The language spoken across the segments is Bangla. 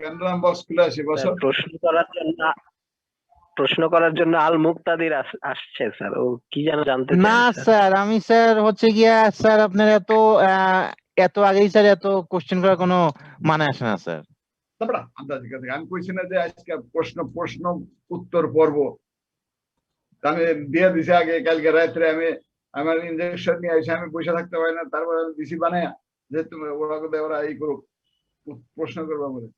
প্যান্ডারাম বক্স খুলে আসি, বসো। প্রশ্ন করার জন্য আল মুক্তাদির আসছে স্যার, ও কি যেন জানতে চায়। না স্যার, আমি স্যার হচ্ছে গিয়া স্যার আপনার এত আগেই স্যার এত কোশ্চেন করার কোনো মানে আসে না স্যার। তারপরে আমি কইছি না যে আজকে প্রশ্ন উত্তর পর্ব আমি দিয়ে দিছি আগে, কালকে রাত্রে আমি আমার ইনজেকশন নিয়ে এসে আমি বসে থাকতে পারি না, তারপরে দিছি বানায় যে তুমি ওরা এই করুক, প্রশ্ন করবো বলে।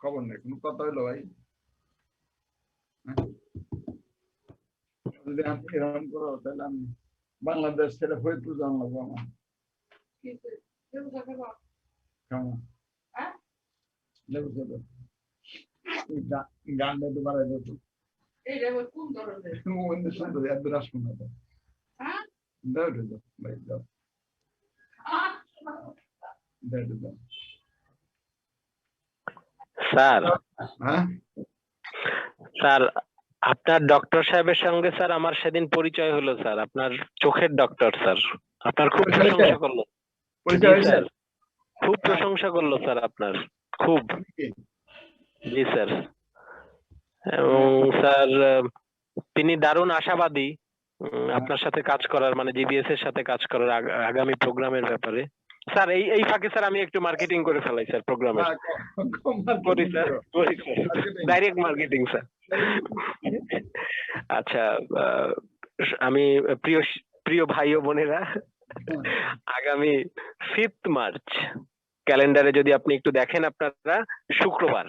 খবর নেই, কোনো কথা হইলো ভাই? যদি আমি এরকম করো তাহলে আমি বাংলাদেশ ছেড়ে ফরিদপুর যাওয়া লাগবো আমার। গান তো বাড়াই দিত সুন্দর একদম আসবো না স্যার। হ্যাঁ স্যার, আপনার ডক্টর সাহেবের সঙ্গে স্যার আমার সেদিন পরিচয় হলো স্যার, আপনার চোখের ডক্টর স্যার, আপনার খুব প্রশংসা করলো স্যার, খুব প্রশংসা করলো স্যার আপনার, খুব। জি স্যার, এবং স্যার তিনি দারুণ আশাবাদী আপনার সাথে কাজ করার, মানে জিবিএস এর সাথে কাজ করার আগামী প্রোগ্রামের ব্যাপারে। স্যার এই ফাঁকে স্যার আমি একটু মার্কেটিং করে ফেলাই স্যার প্রোগ্রামের। করি স্যার, ডাইরেক্ট মার্কেটিং স্যার। আচ্ছা, আমি প্রিয় ভাই ও বোনেরা, আগামী 5th মার্চ ক্যালেন্ডারে যদি আপনি একটু দেখেন আপনারা, শুক্রবার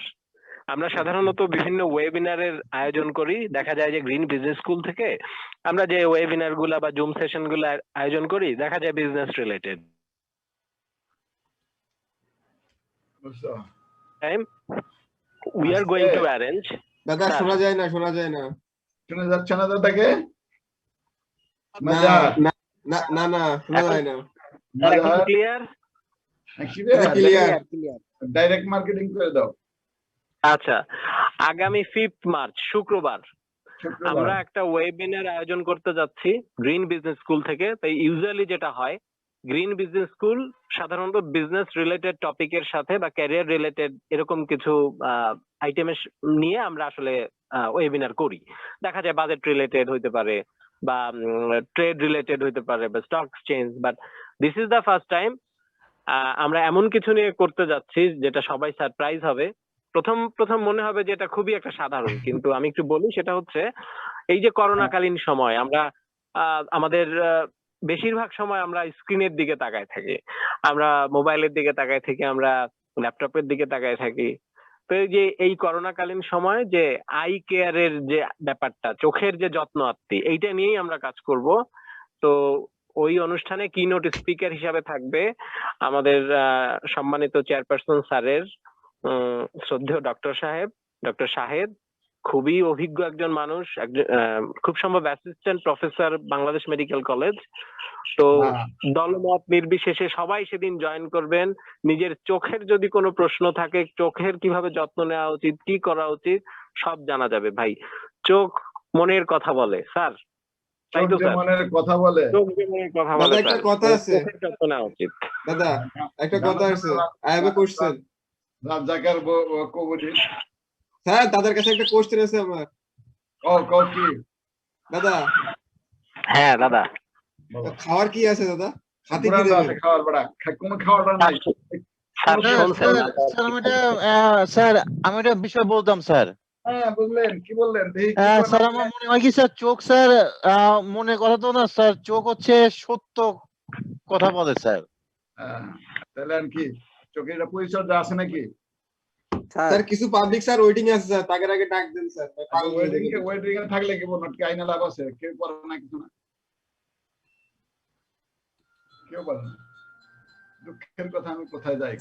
আমরা সাধারণত বিভিন্ন ওয়েবিনারের আয়োজন করি। দেখা যায় যে গ্রিন বিজনেস স্কুল থেকে আমরা যে ওয়েবিনার গুলা বা জুম সেশন গুলা আয়োজন করি, দেখা যায় business related. We are going to arrange. দাদা শোনা যায় না শোনা যাচ্ছে না দাদাকে? না না না শোনা যায় না। ক্লিয়ার? ডাইরেক্ট মার্কেটিং করে দাও। আচ্ছা, আগামী 5th মার্চ শুক্রবার আমরা একটা ওয়েবিনার আয়োজন করতে যাচ্ছি গ্রিন বিজনেস স্কুল থেকে। তাই ইউজুয়ালি যেটা হয়, গ্রিন বিজনেস স্কুল সাধারণত বিজনেস রিলেটেড টপিকের সাথে বা ক্যারিয়ার রিলেটেড এরকম কিছু আইটেমের নিয়ে আমরা আসলে ওয়েবিনার করি। দেখা যায় বাজেট রিলেটেড হইতে পারে বা ট্রেড রিলেটেড হইতে পারে বা stock exchange, but this is the first time আমরা এমন কিছু নিয়ে করতে যাচ্ছি যেটা সবাই সারপ্রাইজ হবে। প্রথম মনে হবে যে এটা খুবই একটা সাধারণ, কিন্তু আমি একটু বলি, সেটা হচ্ছে এই যে করোনাকালীন সময় আমরা আমাদের বেশিরভাগ সময় আমরা স্ক্রিনের দিকে তাকায় থাকি, আমরা মোবাইলের দিকে তাকায় থাকি, আমরা ল্যাপটপের দিকে তাকায় থাকি। তো এই যে এই করোনাকালীন সময় যে আই কেয়ারের যে ব্যাপারটা, চোখের যে যত্ন আত্মি, এইটা নিয়েই আমরা কাজ করব। তো ওই অনুষ্ঠানে কিনোট স্পিকার হিসাবে থাকবে আমাদের সম্মানিত চেয়ারপারসন স্যারের শ্রদ্ধেয় ডক্টর সাহেব, খুবই অভিজ্ঞ একজন মানুষ, খুব সম্ভব assistant professor Bangladesh medical college. তো দলমত নির্বিশেষে সবাই সেদিন জয়েন করবেন। নিজের চোখের যদি কোনো প্রশ্ন থাকে, চোখের কিভাবে যত্ন নেওয়া উচিত, কি করা উচিত, সব জানা যাবে। ভাই, চোখ মনের কথা বলে স্যার, তাই তো স্যার? মনের কথা বলে, চোখ মনের কথা বলে। একটা কথা আছে, চোখের যত্ন নেওয়া উচিত। দাদা একটা কথা আছে, আই হ্যাভ এ কোশ্চেন। রাজাকার কবুতর স্যার, তাদের কাছে একটা কোশ্চেন আছে আমার। কি দাদা? হ্যাঁ দাদা। খাওয়ার কি আছে দাদা? হাতে কি দেবে? খাওয়ার বড়া কোনো খাওয়াটা নাই স্যার। আমি একটা বিষয় বলতাম স্যার। হ্যাঁ, বুঝলেন? কি বললেন? স্যার আমার মনে হয় কি স্যার, চোখ স্যার মনে কথা তো না স্যার, চোখ হচ্ছে সত্য কথা বলে স্যার। তাহলে আর কি চোখের পরিচর্যা আছে নাকি স্যার? কিছু পাবলিক স্যার ওয়েটিং আছে স্যার, তাকে আগে ডাক দেন স্যার। ওয়েটিং এ থাকলে কি বলুন, কি আইনা লাভ আছে? কেউ করে না, কিছু না, কেউ বলে না। দুঃখের কথা, আমি কোথায় যাই?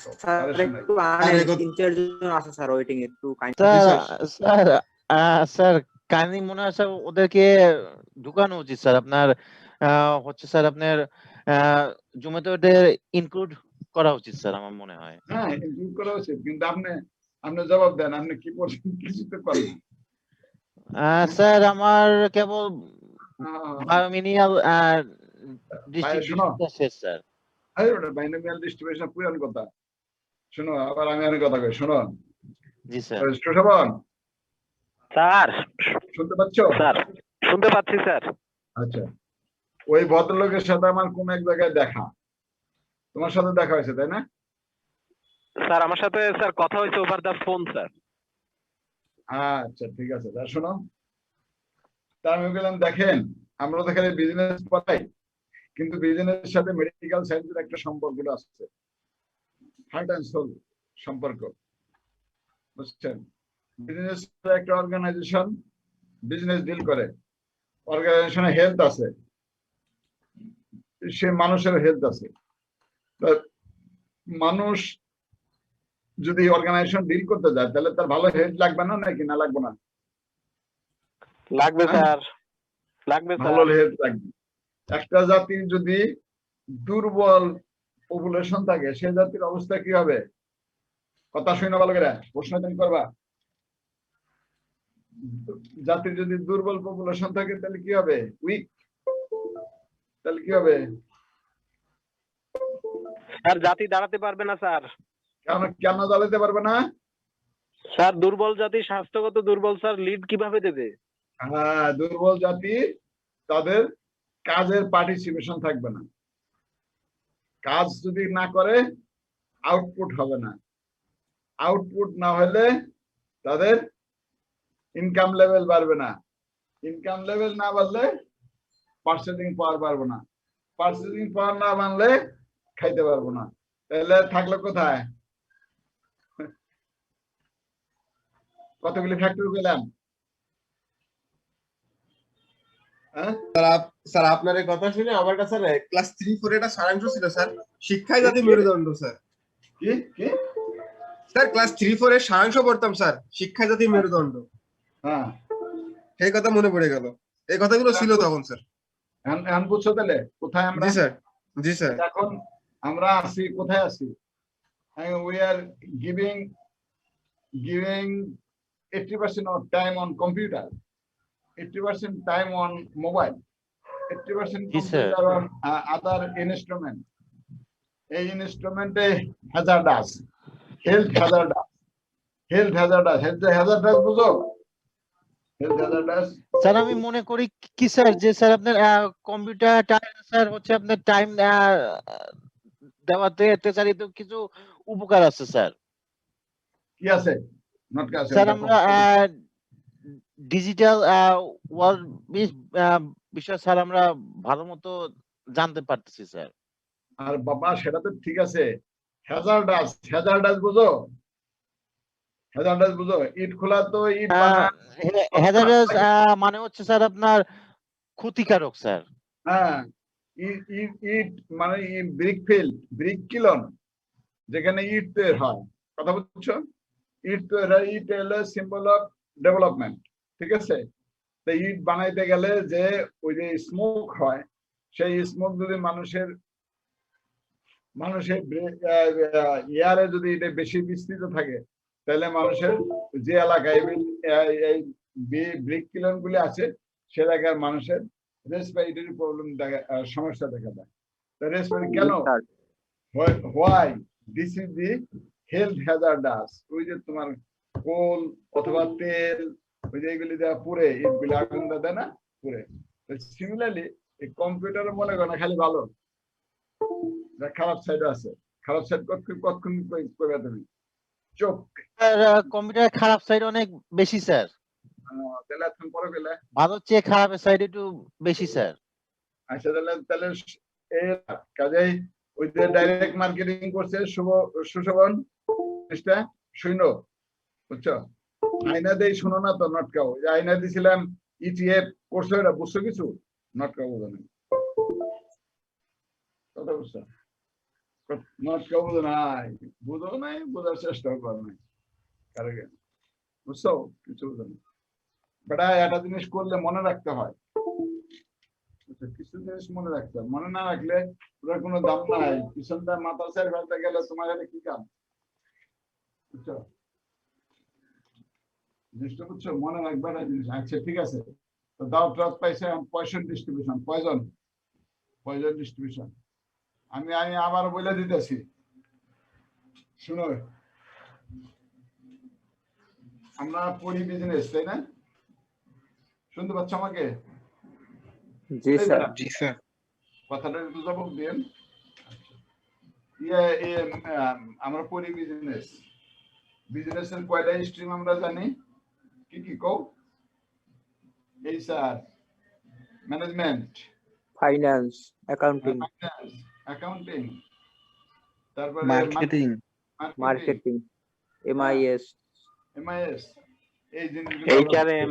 স্যার কাইন্ডলি মনে হয় স্যার ওদেরকে ঢুকানো উচিত স্যার। আপনার হচ্ছে স্যার আপনার জুমেতে ওদের ইনক্লুড করা উচিত স্যার, আমার মনে হয়। হ্যাঁ, ইনক্লুড করা উচিত, কিন্তু আপনি জবাব দেন, আপনি কি করছেন? কিছুতে পারেন স্যার আমার কেবল বায়োমিনিয়াল ডিস্ট্রিবিউশন শেষ স্যার। আরে ওটা বাইনোমিয়াল ডিস্ট্রিবিউশন পুরান কথা। শোনো, আবার আমি অনেক কথা কই, শোনো। জি স্যার। সুশোভন, স্যার। শুনতে পাচ্ছ? স্যার শুনতে পাচ্ছি স্যার। আচ্ছা, ওই ভদ্রলোকের সাথে আমার কোন এক জায়গায় দেখা, তোমার সাথে দেখা হয়েছে তাই না? স্যার আমার সাথে স্যার কথা হয়েছে ওভার দা ফোন স্যার। আচ্ছা ঠিক আছে, তা শোনো, তা আমি বললাম দেখেন, আমরা তো এখানে বিজনেস করাই, কিন্তু বিজনেসের সাথে মেডিকেল সায়েন্সের একটা সম্পর্ক আছে, হার্ট অ্যান্ড সোল সম্পর্ক, বুঝছেন? বিজনেস একটা অর্গানাইজেশন বিজনেস ডিল করে, অর্গানাইজেশনে হেলথ আছে, সে মানুষের হেলথ আছে। মানুষ যদি অর্গানাইজেশন ডিল করতে যায় তাহলে তার ভালো হেলথ লাগবে না, নাকি না লাগবে না? লাগবে স্যার, লাগবে ভালো স্যার। হেলথ লাগবে। একটা জাতির যদি দুর্বল পপুলেশন থাকে, সে জাতির অবস্থা কি হবে? কথা শুনে ভালো করে প্রশ্ন তুমি করবা। জাতির যদি দুর্বল পপুলেশন থাকে তাহলে কি হবে? উইক। তাহলে কি হবে? স্যার জাতি দাঁড়াতে পারবে না স্যার। কেন কেন জ্বালাতে পারবে না? স্যার দুর্বল জাতি স্বাস্থ্যগত দুর্বল স্যার, লিড কিভাবে দেবে? হ্যাঁ, দুর্বল জাতি, তাদের কাজের পার্টিসিপেশন থাকবে না, কাজ যদি না করে আউটপুট হবে না, আউটপুট না হলে তাদের ইনকাম লেভেল বাড়বে না, ইনকাম লেভেল না বাড়লে পার্চেসিং পাওয়ার বাড়বে না, পার্চেসিং পাওয়ার না বাড়লে খাইতে পারবো না, তাহলে থাকলো কোথায়? কতগুলি ফ্যাক্টরি পেলাম? স্যার আপনার এই কথা শুনে আমার কাছে ক্লাস 3-4 এটা সারাংশ ছিল স্যার, শিক্ষাই জাতি মেরুদণ্ড স্যার। কি কি স্যার ক্লাস 3-4 এর সারাংশ পড়তাম স্যার, শিক্ষা জাতি মেরুদণ্ড। হ্যাঁ, সেই কথা মনে পড়ে গেল, এই কথাগুলো ছিল তখন স্যার। এখন বুঝছো তাহলে কোথায় আমরা? জি স্যার, জি স্যার। এখন আমরা আছি কোথায় আছি? we are giving 80% of time on computer, 80% time on mobile, 80% জি sir. computer on other instrument. এই ইনস্ট্রুমেন্টে hazardous, health hazardous, health hazardous, health hazardous বুঝো? হেলথ হ্যাজার্ডাস স্যার আমি মনে করি কি স্যার, যে স্যার আপনার কম্পিউটার স্যার হচ্ছে আপনার টাইম দেওয়াতে এতে স্যার তো কিছু উপকার আছে স্যার। কি আছে? নটকা আছে স্যার আমরা ডিজিটাল ওয়ার্ল্ড বিষয় স্যার আমরা ভালো মতো জানতে পারতেছি স্যার। আর বাবা সেটা তো ঠিক আছে, হ্যাজার্ডাস, হ্যাজার্ডাস বুঝো? হ্যাজার্ডাস বুঝো? ইট খোলা তো ইট বানা, হ্যাজার্ডাস মানে হচ্ছে স্যার আপনার ক্ষতিকারক স্যার। হ্যাঁ, ইট মানে ব্রিক ফিল্ড, ব্রিক কিলন, যেখানে ইট তৈরি হয়, কথা বুঝছো? ইট তৈরি, ইট হলো সিম্বল অফ ডেভেলপমেন্ট, ঠিক আছে? তো ইট বানাইতে গেলে যে ওই যে স্মোক হয়, সেই স্মোক যদি মানুষের ইয়ারে যদি এটা বেশি বিস্তৃত থাকে, তাহলে মানুষের যে এলাকায় এই ব্রিক কিলন গুলি আছে সে এলাকার মানুষের রেসপিরেটরি প্রবলেম সমস্যা দেখা দেয়। রেসপিরেটরি কেন? Why this is the health hazardous. ওই যে তোমার কোল অথবা তেল, ওই যে এগুলি দেওয়া পুড়ে, এগুলি আগুন দেয় না, পুড়ে। সিমিলারলি এই কম্পিউটার মনে করো না খালি ভালো, খারাপ সাইড আছে, খারাপ সাইড কতক্ষণ করবে তুমি? চোখ। কম্পিউটার খারাপ সাইড অনেক বেশি স্যার, তাহলে এখন পরে গেলে ভালো চেয়ে খারাপের সাইড একটু বেশি স্যার। আচ্ছা, তাহলে এই কাজেই ওই যে ডাইরেক্ট মার্কেটিং করছে সুশোভন, জিনিসটা শুনো, বুঝছো? আয়না দেই শুনো না তো, নটকাও যে আয়না দিছিলাম ইটিএফ করছো, এটা বুঝছো কিছু? নটকাও বোঝো না, কথা বুঝছো? নটকাও বোঝো নাই, বুঝো নাই, বোঝার চেষ্টা করো নাই, কারণ বুঝছো কিছু বুঝো না। বেটা একটা জিনিস করলে মনে রাখতে হয়, কিছু জিনিস মনে রাখতে হয়, মনে না রাখলে ওটার কোনো দাম নাই। পিছনটা মাথা চাই ফেলতে গেলে তোমার হাতে কি কাম, বুঝছো? জিনিসটা বুঝছো, মনে রাখবে না জিনিস। আচ্ছা ঠিক আছে, তো দাও ট্রাস্ট পাইছে পয়সন ডিস্ট্রিবিউশন, পয়জন ডিস্ট্রিবিউশন। আমি আবার বলে দিতেছি, শুনো, আমরা পড়ি বিজনেস, তাই না? শুনতে পাচ্ছ আমাকে? জি এই স্যার। বেটা, জি স্যার। কথাটা একটু জবাব দিন। আমরা পড়ি বিজনেস। বিজনেসের কয়টা স্ট্রিম আমরা জানি? কি কি কও? এই sir, management, finance, accounting, accounting, তারপরে মার্কেটিং, মার্কেটিং, এমআইএস, এমআইএস, এই জিনিসগুলো এইচআরএম।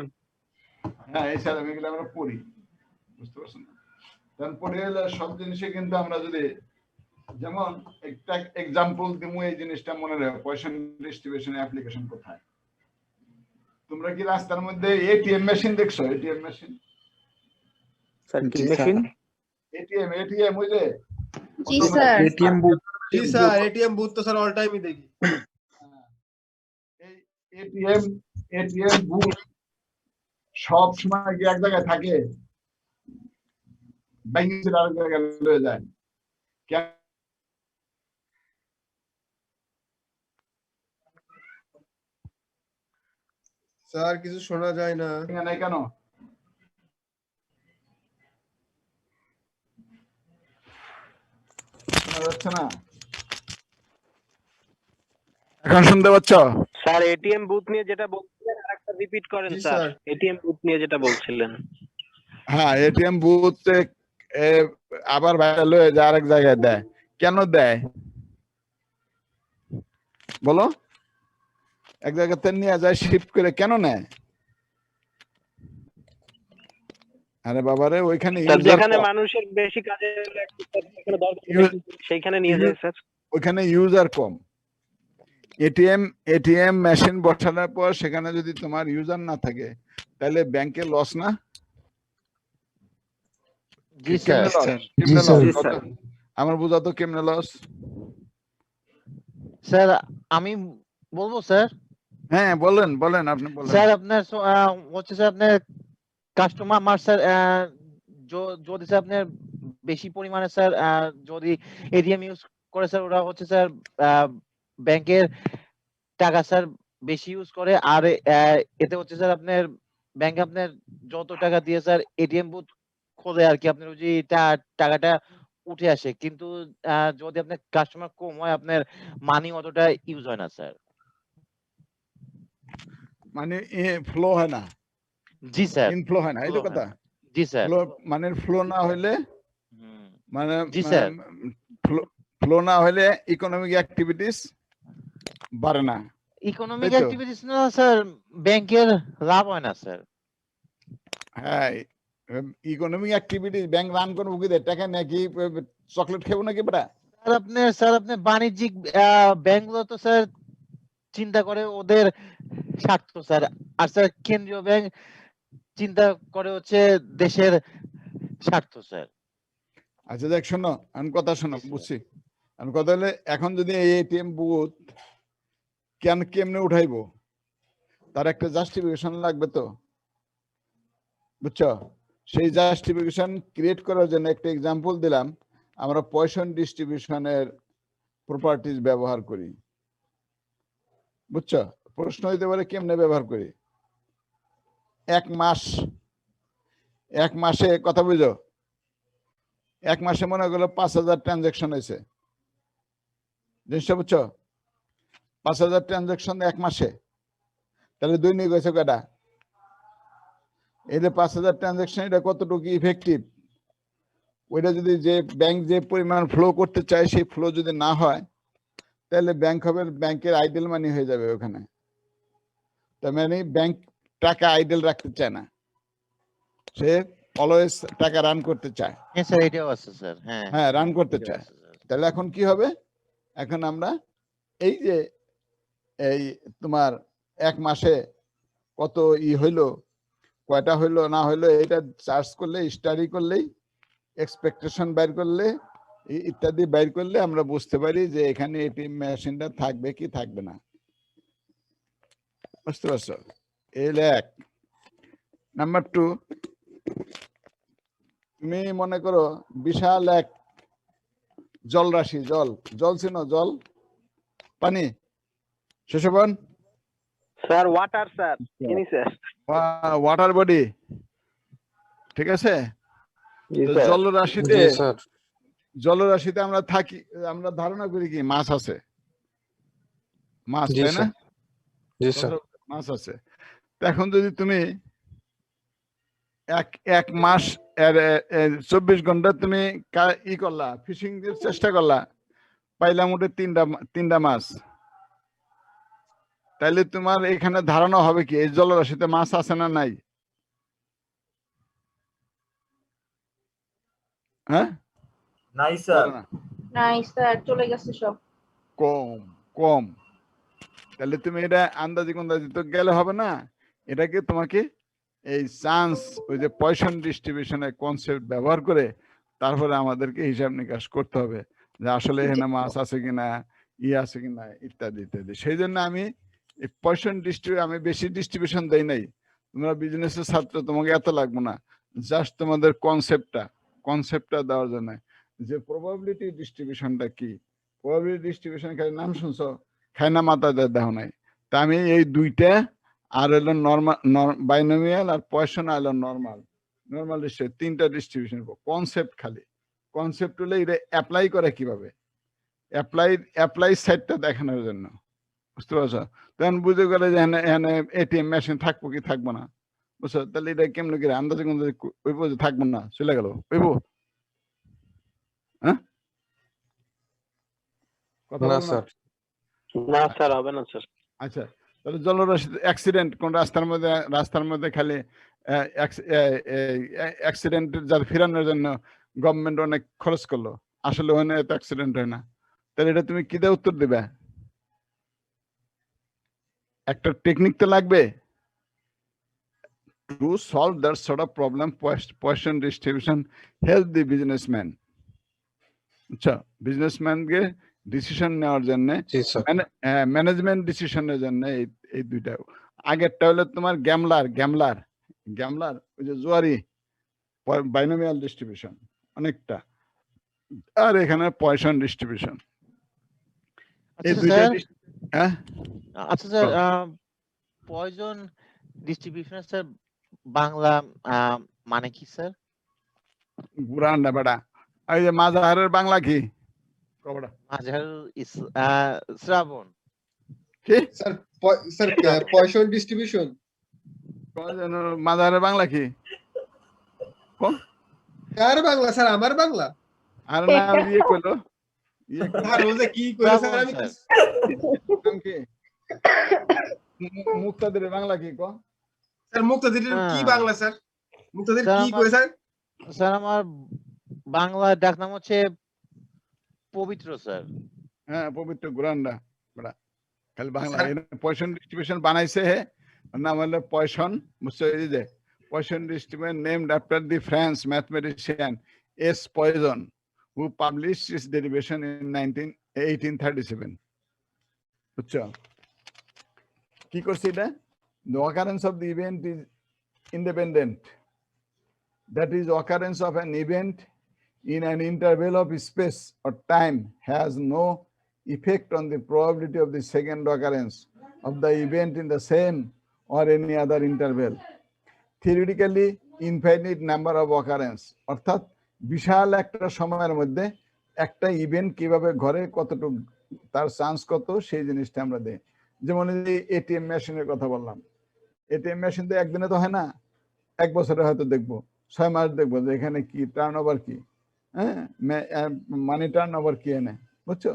হ্যাঁ, এছাড়া এগুলো আমরা পড়ি, বুঝতে পারছেন না? কারণ পড়ে গেলে সব জিনিসে কিন্তু আমরা যদি, যেমন একটা এক্সাম্পল দিমু, এই জিনিসটা মনে রাখো, পয়সন ডিস্ট্রিবিউশন অ্যাপ্লিকেশন কোথায়? তোমরা কি রাস্তার মধ্যে এটিএম মেশিন দেখছো? এটিএম মেশিন, স্যার কি জি মেশিন? এটিএম ওই যে জি স্যার। এটিএম বুথ, জি স্যার, এটিএম বুথ তো স্যার অল টাইমই দেখি। এই এটিএম বুথ সব সময় কি এক জায়গায় থাকে? ব্যাংকের আরেক জায়গায় লয়ে যায়। স্যার কিছু শোনা যায় না। নাই কেন? শোনা যাচ্ছে না? এখন শুনতে পাচ্ছ? স্যার এটিএম বুথ নিয়ে যেটা বলছিলেন আরেকটা রিপিট করেন জি, স্যার। স্যার। এটিএম বুথ নিয়ে যেটা বলছিলেন। হ্যাঁ, এটিএম বুথ আবার বাইরে লয়ে যায়, আরেক জায়গায় দেয়। কেন দেয় বলো? এক জায়গাতে নিয়ে যায় শিফট করে, কেন নেয়? আরে বাবারে, ওইখানে স্যার user যেখানে কম। মানুষের বেশি কাজে লাগে, সেখানে দরকার বেশি, সেইখানে নিয়ে যায় স্যার। ওইখানে ইউজার কম। এটিএম মেশিন বসানোর পর সেখানে যদি তোমার ইউজার না থাকে, তাহলে ব্যাংকে লস না? জি স্যার। কেমনে loss? স্যার। কেমনে জি, loss? স্যার। আমার বোঝা তো কেমনে লস? স্যার আমি বলবো স্যার। হ্যাঁ, বলেন বলেন, আপনি বলেন। স্যার আপনার হচ্ছে স্যার আপনার কাস্টমার স্যার যদি স্যার আপনার বেশি পরিমাণে স্যার যদি এটিএম ইউজ করে স্যার, ওরা হচ্ছে স্যার ব্যাংকের টাকা স্যার বেশি ইউজ করে, আর এতে হচ্ছে স্যার আপনার ব্যাংক আপনার যত টাকা দিয়ে স্যার এটিএম বুথ খোলে আর কি, আপনার ওই যে টাকাটা উঠে আসে, কিন্তু যদি আপনার কাস্টমার কম হয়, আপনার মানি অতটা ইউজ হয় না স্যার। মানে ফ্লো হয় না, জি স্যার। ইনফ্লো হয় না, এই তো Flow হয় কথা। জি স্যার। ফ্লো মানে ফ্লো না হইলে, হুম। মানে জি স্যার। ফ্লো না হইলে ইকোনমিক অ্যাক্টিভিটিস বাড়ে না। ইকোনমিক তাই তো? অ্যাক্টিভিটিস না স্যার, ব্যাংকের লাভ হয় না স্যার। হ্যাঁ, ইকোনমিক অ্যাক্টিভিটিস ব্যাংক রান করবো কি দিয়ে? টাকা নাকি চকলেট খেবো নাকি বেটা? স্যার আপনার বাণিজ্যিক ব্যাংকগুলো তো স্যার চিন্তা করে ওদের স্বার্থ স্যার, আর স্যার কেন্দ্রীয় ব্যাংক চিন্তা করে হচ্ছে দেশের স্বার্থ স্যার। আচ্ছা দেখ, শোনো, আমি কথা শোনো, বুঝছি। আমি কথা হলে, এখন যদি এই এটিএম বুথ কেমনে উঠাইবো, তার একটা জাস্টিফিকেশন লাগবে তো, বুঝছো? সেই জাস্টিফিকেশন ক্রিয়েট করার জন্য একটা এক্সাম্পল দিলাম। আমরা পয়সন ডিস্ট্রিবিউশনের প্রপার্টিজ ব্যবহার করি, বুঝছো? প্রশ্ন হইতে পারে কেমনে ব্যবহার করি। এক মাসে কথা বুঝো, এক মাসে মনে করলো 5,000 ট্রানজাকশন হয়েছে, জিনিসটা বুঝছো? 5,000 ট্রানজাকশন এক মাসে, তাহলে দৈনিক হয়েছে কয়টা? এই যে 5,000 ট্রানজাকশন, এটা কতটুকু ইফেক্টিভ? ওইটা যদি যে ব্যাংক যে পরিমাণ ফ্লো করতে চায়, সেই ফ্লো যদি না হয়, তাহলে ব্যাংকের আইডেল মানি হয়ে যাবে ওখানে। তার মানে ব্যাংক টাকা আইডেল রাখতে চায় না, সে অলওয়েজ টাকা রান করতে চায়। হ্যাঁ স্যার, এটাও আছে স্যার। হ্যাঁ হ্যাঁ, রান করতে এটাও চায়। আছে স্যার। তাহলে এখন কি হবে? এখন আমরা এই যে এই তোমার এক মাসে কত হইলো, কয়টা হইলো না হইলো, এটা চার্জ করলে, স্টাডি করলেই, এক্সপেকটেশন বাইর করলে, ইত্যাদি বাইর করলে আমরা বুঝতে পারি যে এখানে এটিএম মেশিনটা থাকবে কি থাকবে না। বুঝতে পারছো? এই এক। নাম্বার 2, তুমি মনে করো বিশাল এক জলরাশি, জল চিনো? জল, পানি, শশবন? স্যার ওয়াটার স্যার চিনি স্যার। ওয়াটার বডি, ঠিক আছে? জি তো স্যার। জলরাশিতে জি স্যার। জলরাশিতে আমরা থাকি, আমরা ধারণা করি কি মাছ আছে, মাছ, জি তাই না? স্যার। জি স্যার। মাছ আছে। তো এখন যদি তুমি এক মাস 24 ঘন্টা তুমি ই করলা, ফিশিং এর চেষ্টা করলা, পাইলাম ওটা তিনটা মাছ, তাইলে তোমার এখানে ধারণা হবে কি এই জলরাশিতে মাছ আছে না নাই? হ্যাঁ, নাই স্যার। বলো না। নাই স্যার, চলে গেছে সব। কম কম। তাহলে তুমি এটা আন্দাজি কুন্দাজি তো গেলে হবে না, এটাকে তোমাকে এই চান্স, ওই যে পয়সন ডিস্ট্রিবিউশনের কনসেপ্ট ব্যবহার করে তারপরে আমাদেরকে হিসাব নিকাশ করতে হবে যে আসলে এখানে মাছ আছে কিনা, আছে কিনা, ইত্যাদি ইত্যাদি। সেই জন্য আমি পয়সন আমি বেশি ডিস্ট্রিবিউশন দেই নাই। তোমরা বিজনেসের ছাত্র, তোমাকে এত লাগবে না, জাস্ট তোমাদের কনসেপ্টটা দেওয়ার জন্য যে প্রবাবিলিটি ডিস্ট্রিবিউশনটা কি। প্রবাবিলিটি ডিস্ট্রিবিউশন খালি নাম শুনছো, খায় না মাথা দেখো নাই। তা আমি এই দুইটা আর হলো নর্মাল বাইনোমিয়াল আর পয়সন হলো নর্মাল ডিস্ট্রিবিউশন, তিনটা ডিস্ট্রিবিউশন কনসেপ্ট, খালি কনসেপ্ট হলে এটা অ্যাপ্লাই করে কিভাবে, অ্যাপ্লাই সাইডটা দেখানোর জন্য, বুঝতে পারছো? তখন বুঝে গেলে যে এখানে এটিএম মেশিন থাকবো কি থাকবো না, বুঝছো? তাহলে এটা কেমন করে আন্দাজে ওইব যে থাকবো না, চলে গেল ওইব। হ্যাঁ, কথা না বলো না। স্যার। না স্যার হবে না স্যার। আচ্ছা, তাহলে জলরাশিতে অ্যাক্সিডেন্ট, কোন রাস্তার মধ্যে খালি অ্যাক্সিডেন্টের যার ফিরানোর জন্য গভর্নমেন্ট অনেক খরচ করলো, আসলে ওখানে এত অ্যাক্সিডেন্ট হয় না, তাহলে এটা তুমি কি দিয়ে উত্তর দিবে? একটা টেকনিক তো লাগবে to solve that sort of problem. Poison distribution help the businessman. আচ্ছা, বিজনেসম্যানকে ডিসিশন নেওয়ার জন্য, জি স্যার। ম্যানেজমেন্ট ডিসিশনের জন্য এই দুইটা। আগেরটা হলো তোমার গ্যামলার ওই যে জুয়ারি, বাইনোমিয়াল ডিস্ট্রিবিউশন অনেকটা, আর এখানে পয়সন ডিস্ট্রিবিউশন। এই আচ্ছা দুইটা স্যার, হ্যাঁ, আচ্ছা sir, poison distribution sir Bangla মানে কি স্যার? গুরান না বেটা। এই যে মাজাহারের বাংলা কি কবড়া মাঝার শ্রাবণ। কি স্যার স্যার পয়সন ডিস্ট্রিবিউশন। মাজাহারের বাংলা কি? কার বাংলা স্যার? আমার বাংলা। আর নাম দিয়ে কইলো স্যার ও যে কি কইলো স্যার, আমি নাম কি? মুক্তাদের বাংলা কি কো? স্যার মুক্তাদির কি বাংলা স্যার? মুক্তাদির স্যার কি কই স্যার? স্যার আমার বাংলা ডাক নাম হচ্ছে পবিত্র স্যার। হ্যাঁ, পবিত্র গুরান্ডা বড়া, খালি বাংলা। স্যার- পয়সন ডিস্ট্রিবিউশন বানাইছে হে, নাম হলো পয়সন, বুঝছো? এই যে Poisson distribution named after the French mathematician S poison, who published its derivation in 1837. বুঝছো কি করছে এটা? The occurrence of the event is independent. That is, occurrence of an event in an interval of space or time has no effect on the probability of the second occurrence of the event in the same or any other interval. Theoretically, infinite number of occurrence, অর্থাৎ বিশাল একটা সময়ের মধ্যে একটা ইভেন্ট কিভাবে ঘরে কতটুকু তার চান্স কত, সেই জিনিসটা আমরা দেই। যেমন এটিএম মেশিনের কথা বললাম, এটিএম মেশিন তো একদিনে তো হয় না, এক বছরে হয়তো দেখবো, 6 মাস দেখবো যে এখানে কি টার্ন ওভার কি, হ্যাঁ, মানি টার্ন ওভার কি এনে, বুঝছো?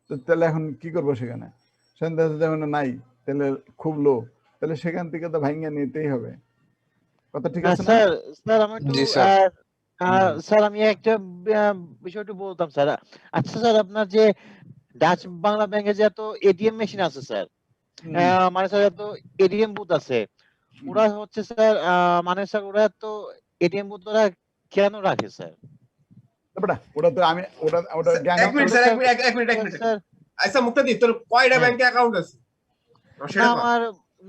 তো তাহলে এখন কি করবো সেখানে? যেমন নাই, তাহলে খুব লো, তাহলে সেখান থেকে তো ভাঙিয়ে নিতেই হবে। কথা ঠিক আছে না? স্যার স্যার আমার একটু জি স্যার। স্যার আমি একটা বিষয় একটু বলতাম স্যার। আচ্ছা স্যার, আপনার যে ডাচ বাংলা ব্যাংকে যে এত এটিএম মেশিন আছে স্যার, মানে স্যার এত এটিএম বুথ আছে, ওরা হচ্ছে স্যার মানে স্যার ওরা তো এটিএম বুথ ওরা কেন রাখে স্যার? ওটা তো আমি ওটা জ্ঞান এক মিনিট স্যার, এক মিনিট স্যার আচ্ছা মুক্তাদি, তোর কয়টা হ্যাঁ। ব্যাংকে অ্যাকাউন্ট আছে?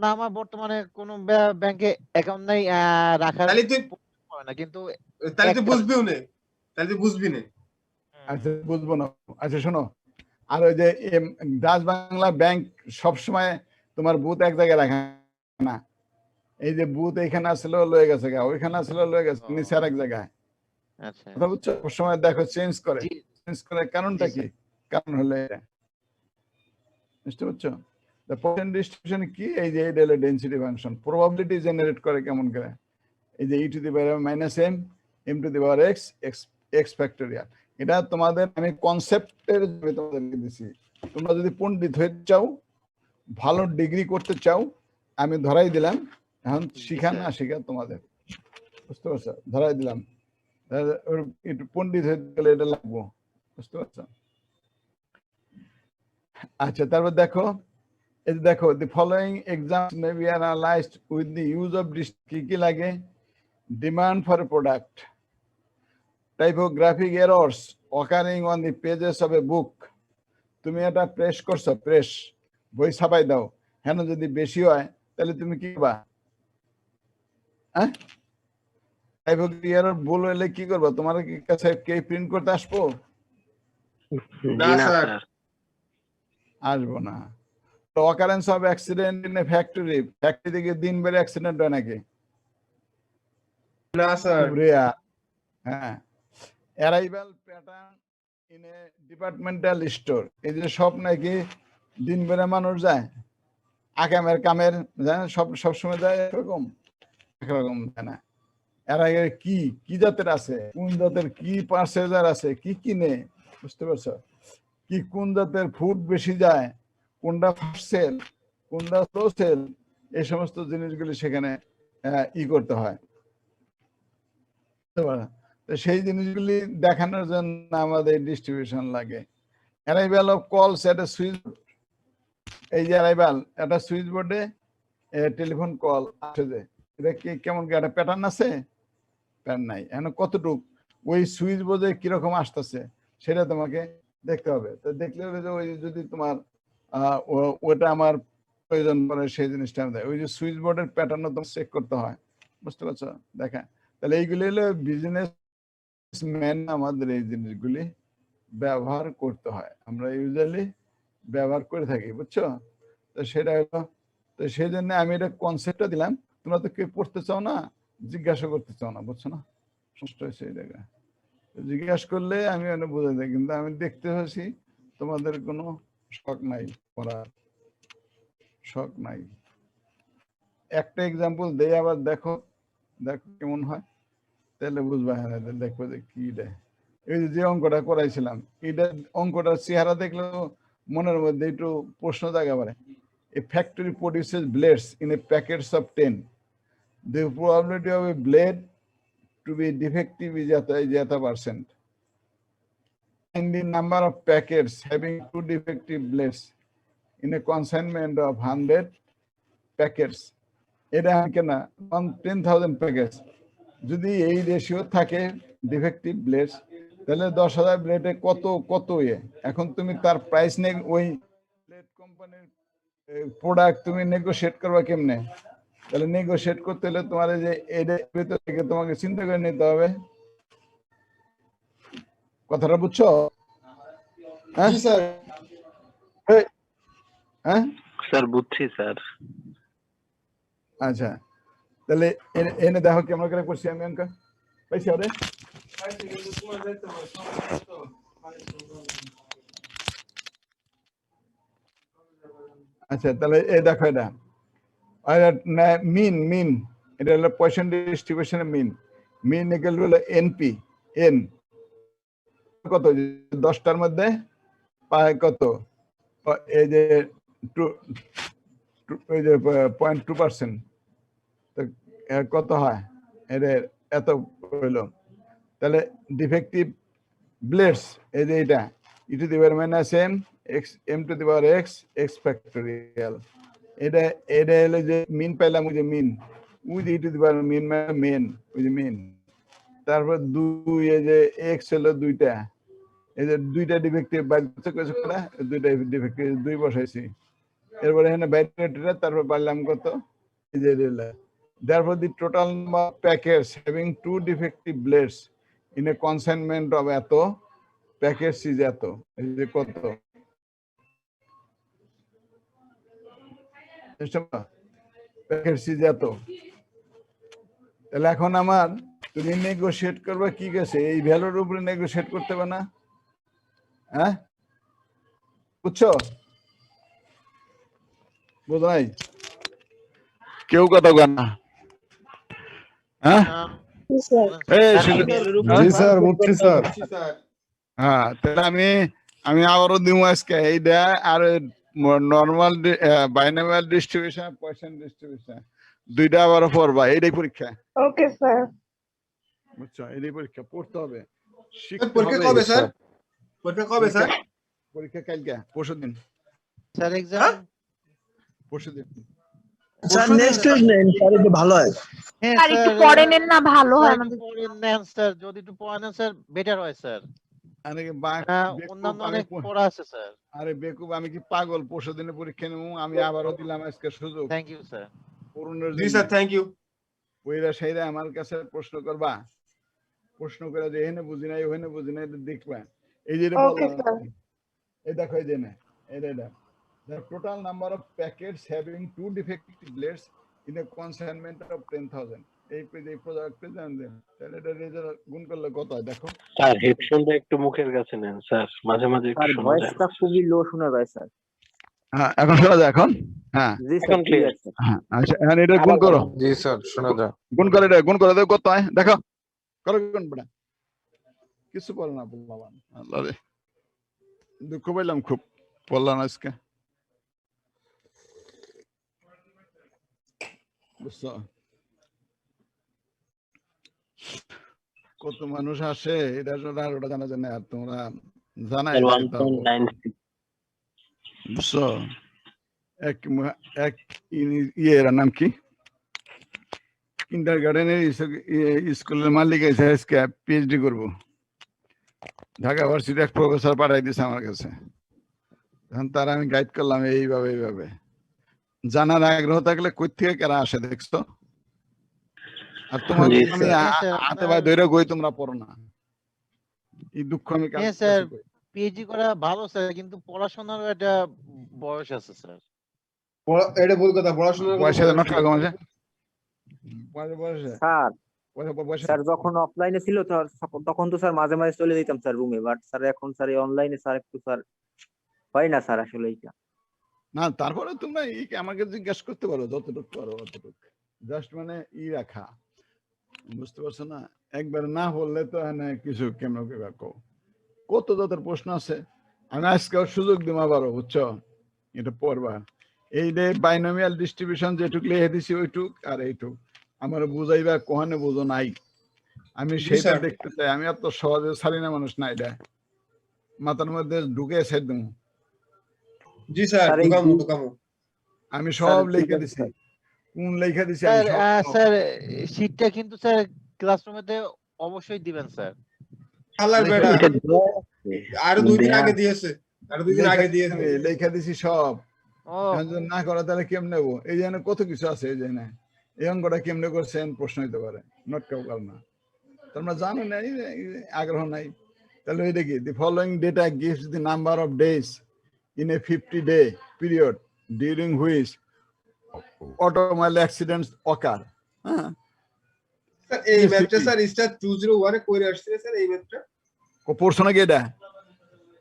না আমার বর্তমানে কোনো ব্যাংকে অ্যাকাউন্ট নাই, রাখার তাহলে তুই হয় না, কিন্তু তুই বুঝবিও না, তাহলে তুই বুঝবি না। আচ্ছা, বুঝবো না। আচ্ছা শোনো, আর ওই যে ডাচ বাংলা ব্যাংক সবসময় তোমার বুথ এক জায়গায় রাখা না, এই যে বুথ এখানে আসলে লয়ে গেছে গা, ওইখানে আসলে লয়ে গেছে নিচে আর এক জায়গায়। আচ্ছা কথা বুঝছো? সব সময় দেখো চেঞ্জ করে, জি চেঞ্জ করে কারণটা জি কি? কারণ হলো এটা, বুঝতে পারছো? the Poisson distribution কি? এই যে এটা হলো ডেনসিটি ফাংশন, প্রবাবিলিটি জেনারেট করে কেমন করে? এই যে e two the power minus m m two the power x x x factorial. এটা তোমাদের আমি কনসেপ্টের তোমাদেরকে দিছি। তোমরা যদি পণ্ডিত হয়ে চাও, ভালো ডিগ্রি করতে চাও, আমি ধরাই দিলাম, এখন শিখা না শিখা তোমাদের, বুঝতে পারছো? ধরাই দিলাম, একটু পণ্ডিত হয়ে গেলে এটা লাগবো, বুঝতে পারছো? আচ্ছা, তারপর দেখো, এই যে দেখো, the following examples may be analyzed with the use of কি কি লাগে? Demand for a product, typographic errors occurring on the pages of a book. তুমি এটা প্রেস করছো, প্রেস বই ছাপাই দাও, হ্যাঁ যদি বেশি হয় তাহলে তুমি কি করবা? হ্যাঁ, টাইপোগ্রাফি এরর ভুল হলে কি করবা? তোমার কাছে কে প্রিন্ট করতে আসবো? না জি না স্যার। স্যার। আসবো না। তো occurrence of accident in a factory, factory থেকে দিন বেড়ে অ্যাক্সিডেন্ট হয় নাকি? না স্যার। খুব রেয়ার। হ্যাঁ, arrival pattern in a departmental store, এই যে সব নাকি দিন বেড়ে মানুষ যায়, আকামের কামের যায়, সব সময় যায় এরকম, একরকম যায় না। এর আগে কি কি জাতের আছে, কোন জাতের কি পার্সেজার আছে, কি কিনে, বুঝতে পারছো? কি কোন জাতের ফুড বেশি যায়, কোনটা ফার্স্ট সেল, কোনটা স্লো সেল, এই সমস্ত জিনিসগুলি সেখানে ই করতে হয়। তো সেই জিনিসগুলি দেখানোর জন্য আমাদের ডিস্ট্রিবিউশন লাগে। অ্যারাইভাল অফ কলস এট এ সুইচ, এই যে অ্যারাইভাল একটা সুইচ বোর্ডে টেলিফোন কল আসে, যে এটা কি কেমন কি একটা প্যাটার্ন আছে? প্যাটার্ন নাই। এখন কতটুক ওই সুইচ বোর্ডে কিরকম আসতেছে সেটা তোমাকে দেখতে হবে। তো দেখলে হবে যে ওই যদি তোমার ওটা আমার প্রয়োজন পড়ে সেই জিনিসটা আমি দেয়, ওই যে সুইচ বোর্ডের প্যাটার্নও তোমার চেক করতে হয়, বুঝতে পারছো? দেখা, তাহলে এইগুলি হলো বিজনেস ম্যান, আমাদের এই জিনিসগুলি ব্যবহার করতে হয়, আমরা ইউজুয়ালি ব্যবহার করে থাকি, বুঝছো? তো সেটা হলো, তো সেই জন্য আমি এটা কনসেপ্টটা দিলাম। তোমরা তো কেউ পড়তে চাও না, জিজ্ঞাসা করতে চাও না, বুঝছো না? সমস্যা হয়েছে এই জায়গায়। জিজ্ঞাসা করলে আমি বোঝাই যাই, কিন্তু আমি দেখতে পাচ্ছি তোমাদের কোনো শখ নাই, পড়ার শখ নাই। একটা এক্সাম্পল দেই, আবার দেখো দেখো কেমন হয়, তাহলে বুঝবা। হ্যাঁ, দেখবো যে কি দেয়। এই যে অঙ্কটা করাইছিলাম, এটা অঙ্কটার চেহারা দেখলে মনের মধ্যে একটু প্রশ্ন জায়গা পারে। A factory produces blades in a packets of 10. The probability of a blade to be defective is at a percent. And the number of packets having 2 defective blades in a consignment of 100 packets. এটা কেনা 10,000 প্যাকেজ, যদি এই রেশিও থাকে ডিফেক্টিভ ব্লেডস, তাহলে 10,000 ব্লেডে কত কত ইয়ে। এখন তুমি তার প্রাইস নেই, ওই ব্লেড কোম্পানির প্রোডাক্ট তুমি নেগোশিয়েট করবা কেমনে? তাহলে নেগোশিয়েট করতে হলে তোমার এই যে এর ভিতর থেকে তোমাকে চিন্তা করে নিতে হবে। কথাটা বুঝছো? হ্যাঁ জি স্যার। হ্যাঁ স্যার বুঝছি স্যার। আচ্ছা, তাহলে এনে দেখো কেমন করে করছি আমি অঙ্ক, পাইছি ওরে? আচ্ছা, তাহলে এই দেখো, এটা মিন মিন, এটা হলো পয়সন ডিস্ট্রিবিউশনের মিন। মিন ইকুয়াল হলো এনপি, এন কত, 10টার মধ্যে পায় কত, এই যে এই যে 0.2%, তো কত হয় এদের, এত হইলো। তাহলে ডিফেক্টিভ ব্লেডস, এই যে এটা e to the power minus m x m to the power x x factorial, এটা এটা হলো যে মিন পাইলাম, ওই যে মিন, ওই যে ই টু দি পাওয়ার মিন মানে মেন, ওই যে মিন। তারপর 2, এই যে এক্স হলো 2টা, এই যে 2টা ডিফেক্টিভ বাইর করতে করা, 2টা ডিফেক্টিভ 2 বসাইছি। এরপরে এখানে বাইরে, তারপর পাইলাম কত, এই যে therefore the total number of packets having 2 defective blades in a consignment of এত packets is এত, এই যে কত, প্যাকেট সিজ এত, তাহলে এখন আমার তুমি নেগোশিয়েট করবে কি গেছে, এই ভ্যালুর উপরে নেগোশিয়েট করতে হবে না? হ্যাঁ, বুঝছো? বুঝো নাই কেউ কথা বলে না? হ্যাঁ, এই শুধু- জি স্যার বুঝছি স্যার। হ্যাঁ, তাহলে আমি আবারও দিব আজকে এইটা, আর নর্মাল বাইনামিয়াল ডিস্ট্রিবিউশন, পয়সন ডিস্ট্রিবিউশন দুইটা আবারও পড়বা, এইটাই পরীক্ষা। Okay sir. বুঝছো, এইটাই পরীক্ষা পড়তে হবে, শিখতে পরীক্ষা হবে। কবে স্যার? পরীক্ষা কবে স্যার? পরীক্ষা কালকে, পরশুদিন। স্যার এক্সাম পরশুদিন। স্যার নেক্সট উইক নেন, স্যার একটু ভালো হয়। হ্যাঁ স্যার একটু পড়ে নেন না, ভালো হয় স্যার একটু আমাদের। পড়ে নেন স্যার, যদি একটু পড়ে নেন স্যার বেটার হয় স্যার। আরে অন্যান্য অনেক পড়া আছে স্যার। আরে বেকুব, আমি কি পাগল? পরশুদিনে পরীক্ষা নেবো, আমি আবারও দিলাম আজকে সুযোগ থ্যাংক ইউ স্যার। পূরণের জি জন্য। Sir, thank you. ওইরা সেইরা আমার কাছে প্রশ্ন করবা, প্রশ্ন করে যে এখানে বুঝি নাই ওখানে বুঝি নাই, এটা দেখবা। এই যে এটা ওকে বললাম, স্যার। এই দেখো, এই যে না, এটা the total number of packets having two defective blades in a consignment of 10,000, এই প্রোডাক্টে জানেন, তাহলে এটা রেজাল্ট গুণ করলে কত হয় দেখো। স্যার হেডফোনটা একটু মুখের কাছে নেন স্যার, মাঝে মাঝে একটু স্যার শোনা যায় ভয়েসটা খুবই লো শোনা যায় স্যার। হ্যাঁ, এখন শোনা যায় এখন? হ্যাঁ, জি এখন স্যার, clear। Clear sir. হ্যাঁ, আচ্ছা, এখন এটা গুণ করো, জি স্যার শোনা যায়। গুণ করে, এটা গুণ করে কত হয় দেখো, করো গুণ বড়া, কিছু বলে না বললাম। আল্লাহ রে, দুঃখ পাইলাম খুব, বললাম আজকে, বুঝছো? কত মানুষ আসে এটা আর ওটা জানা যায় না, আর তোমরা জানাই স্যার যায় তাও, 1.96 বুঝছো? এক এর নাম কি, কিন্ডার গার্ডেনের স্কুলের মালিক এসে আজকে পিএইচডি করবো, ঢাকা ভার্সিটি এক প্রফেসর পাঠাই দিয়েছে আমার কাছে। এখন তার আমি গাইড করলাম এইভাবে জানার আগ্রহ থাকলে কই থেকে কারা আসে দেখছো, আর তোমার জি আমি হাতে ভাই ধরে গই, তোমরা পড়ো না, এই দুঃখ আমি হ্যাঁ স্যার, পিএইচডি করা ভালো স্যার, কিন্তু পড়াশোনার একটা বয়স আছে স্যার। এটা ভুল কথা, পড়াশোনার কথা বয়সে বলবেন নট না। কাগো মাঝে বয়সে স্যার যখন অফলাইনে ছিল তখন তো স্যার মাঝে মাঝে চলে যেতাম স্যার রুমে, বাট স্যার এখন স্যার অনলাইনে স্যার একটু স্যার হয় না স্যার আসলে এইটা। না, তারপরে তোমরা আমাকে জিজ্ঞেস করতে পারো, যতটুকু পারো অতটুকু, জাস্ট মানে রাখা, বুঝতে পারছো না? একবার না বললে তো কিছু কেমন কত যত প্রশ্ন আছে, আমি আজকে সুযোগ দিব আবারও, বুঝছো? এটা পড়বা, এই যে বাইনোমিয়াল ডিস্ট্রিবিউশন যেটুক লিখে দিছি ওইটুক আর এইটুক আমার বুঝাইবা, কোহানে বুঝো নাই, আমি সেটা স্যার। দেখতে চাই। আমি এত সহজে ছাড়ি না মানুষ না, এটা মাথার মধ্যে ঢুকে ছেড়ে দেবো। জি স্যার, স্যার, এই ঢুকামো। আমি সব ঠিক লিখে আছে দিছি, স্যার। কোন লেখা দিছি আমি স্যার সব। স্যার শীটটা কিন্তু স্যার ক্লাসরুমেতে অবশ্যই দিবেন স্যার। আল্লাহর বেড়া, আরো 2 দিন আগে দিয়েছে, লেখা দিছি সব। ও এখন যদি না করে তাহলে কেমনে নেবো? এই জন্য কত কিছু আছে, এই জন্য এই অঙ্কটা কেমনে করছেন প্রশ্ন হইতে পারে, নট কেউ কাল না, তোমরা জানো নাই, আগ্রহ নাই। তাহলে এটা কি, the following data gives the number of days in a 50-day period during which automobile accidents occur. হ্যাঁ, স্যার এই ম্যাথটা স্যার স্টার 201 এ করে আসছিল স্যার, এই ম্যাথটা পড়ছো নাকি এটা?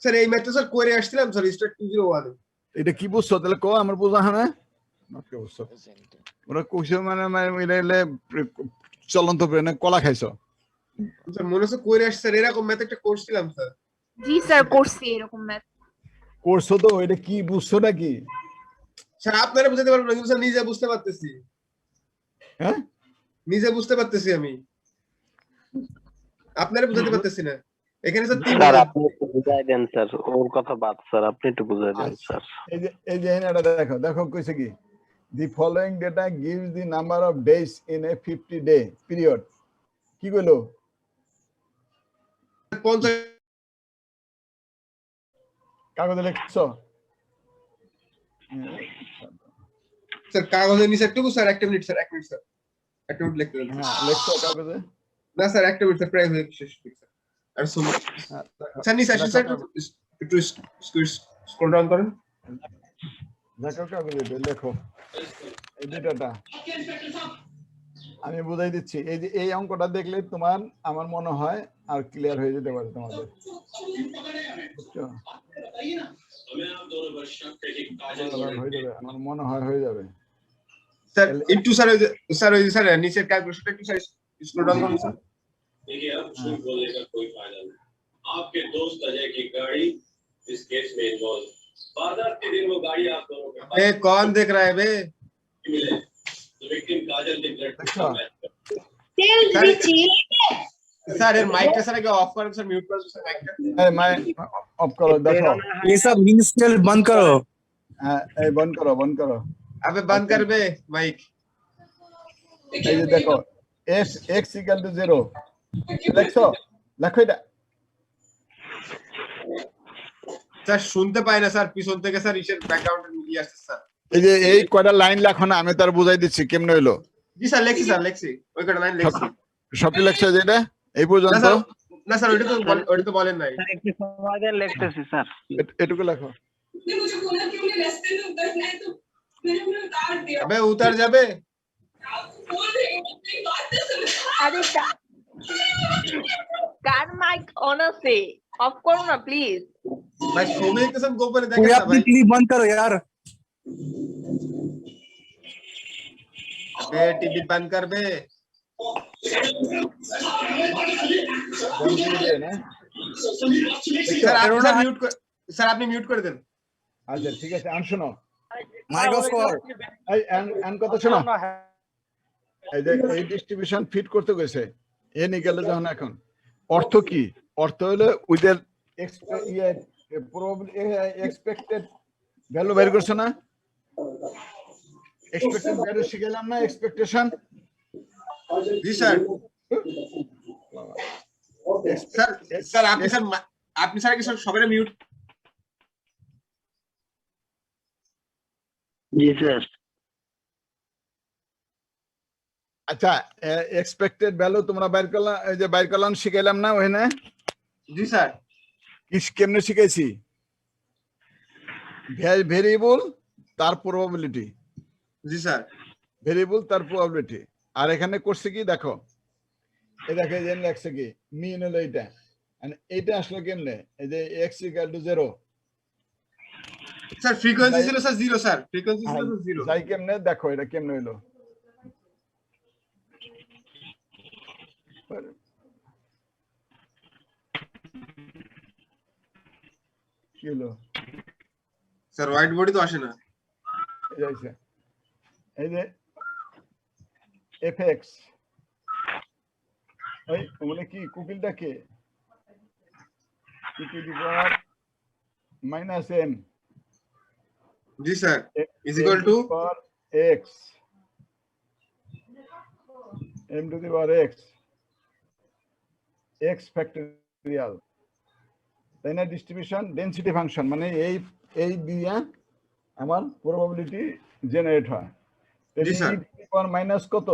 স্যার এই ম্যাথটা স্যার করে আসছিলাম স্যার স্টার 201 এ। এটা কি বুঝছো তাহলে কো, আমার বোঝা হয় না, নট কে বুঝছো? ওরা কইছে মানে চলন্ত ব্রেনে কলা খাইছো। স্যার মনে হচ্ছে করে আসছে স্যার, এরকম ম্যাথ একটা করছিলাম স্যার। জি স্যার, করছি এরকম ম্যাথ। করছো তো, এটা কি বুঝছো নাকি? স্যার আপনারা বুঝতে পারবেন না, কিন্তু স্যার নিজে বুঝতে পারতেছি। হ্যাঁ, নিজে বুঝতে পারতেছি আমি, আপনারা বুঝাতে পারতেছি না। এখানে স্যার স্যার আপনি একটু বুঝাই দেন স্যার, ওর কথা বাদ স্যার, আপনি একটু বুঝাই দেন স্যার। এই যে এটা দেখো কইছে কি, the following data gives the number of days in a 50-day period, কি কইলো? 50 কাগজে লিখছো? স্যার কাগজের নিচে একটু স্যার, একটা মিনিট স্যার, 1 মিনিট স্যার, একটা মিনিট লিখতে দেন। হ্যাঁ, লিখছো কাগজে? না স্যার একটা মিনিট স্যার, প্রায় হয়ে শেষ স্যার। আর স্যার নিচে আসেন স্যার, একটু স্ক্রল ডাউন করেন। দেখো কাগজে লেখো এই দুটাটা আমি বুঝাই দিচ্ছি। এই যে এই অঙ্কটা দেখলে তোমার আমার মনে হয় আর ক্লিয়ার হয়ে যেতে পারে তোমাদের, বুঝছো? হয়ে যাবে, আমার মনে হয় হয়ে যাবে। স্যার একটু স্যার ওই যে স্যার নিচের ক্যালকুলেশনটা একটু স্যার স্ক্রল ডাউন করুন স্যার। देखिए अब झूठ बोलने का कोई फायदा नहीं। आपके दोस्त अजय की गाड़ी इस केस में इन्वॉल्व। वारदात के दिन वो गाड़ी आप दोनों के पास ए कौन देख रहा है बे? मिले तो विक्टिम काजल ने ब्लड अच्छा। স্যার এর মাইকটা স্যার আগে অফ করেন স্যার, মিউট করেন স্যার মাইকটা। এই মাই অফ করো, দেখো ये सब मिनिस्ट्रियल बंद करो। হ্যাঁ এই বন্ধ করো, বন্ধ করো। আবে বন্ধ করবে মাইক। এই যে দেখো x ইকুয়াল টু 0 লেখো, লেখো এটা। স্যার শুনতে পাই না স্যার, পিছন থেকে স্যার ইসের ব্যাকগ্রাউন্ডে মিলিয়ে আসছে স্যার। এই যে এই কয়টা লাইন লেখো না, আমি তার বুঝাই দিচ্ছি কেমনে হইলো। জি স্যার লেখছি স্যার, লেখছি ওই কটা লাইন লেখছি। সবটি লেখছো যেটা এই পর্যন্ত? না স্যার ওইটা তো বলেন নাই। স্যার একটু সময় দেন, লিখতেছি স্যার। এটুকু লেখো। मुझे बोला कि उन्हें रास्ते में उतरना है तो मैंने उन्हें उतार दिया। अबे उतर जाबे। आप बोल रहे हो अपनी बात तो सुनो। আরে কার মাইক অন আছে? অফ করো না প্লিজ। भाई सोमे के सब गोबर ये देखा था अपनी भाई। क्लिप बंद करो यार। अबे टीवी बंद कर बे। सर आपने म्यूट कर देन। আচ্ছা ঠিক আছে, আন শোনো, माइक ऑफ कर। এই আন কথা শোনো। এই যে এই ডিস্ট্রিবিউশন ফিট করতে গেছে এ নিয়ে গেলে যখন, এখন অর্থ কি? অর্থ হলো উইদের এক্সপেক্টেড ভ্যালু বের করছো না? এক্সপেক্টেড ভ্যালু শিখালাম না, এক্সপেকটেশন। जी सर। सर सर आपने सर के সবাই মিউট। জি স্যার। আচ্ছা এক্সপেক্টেড ভ্যালু তোমরা বাইর করলাম, এই যে বাইর করলাম শিখাইলাম না ওখানে? जी सर। কেমনে শিখাইছি? ভেরিয়েবল তার প্রবাবিলিটি। जी सर। ভেরিয়েবল তার প্রবাবিলিটি। আর এখানে করছে কি দেখো, এই দেখো এই যে লেখছে কি মিন হলো এইটা, মানে এইটা আসলে কেমনে? এই যে x equal to 0 sir frequency ছিল স্যার 0 স্যার, ফ্রিকোয়েন্সি ছিল 0। যাই কেমনে দেখো এটা কেমনে হইলো। কি হলো স্যার হোয়াইট বডি তো আসে না। এই যে fx, এই মানে কি কুকিলটা কে? e to the power minus m जी sir is equal to x m to the power x factorial, তাই না? ডিস্ট্রিবিউশন ডেনসিটি ফাংশন, মানে এই দিয়া আমার প্রবাবিলিটি জেনারেট হয়। জি স্যার। মাইনাস কত?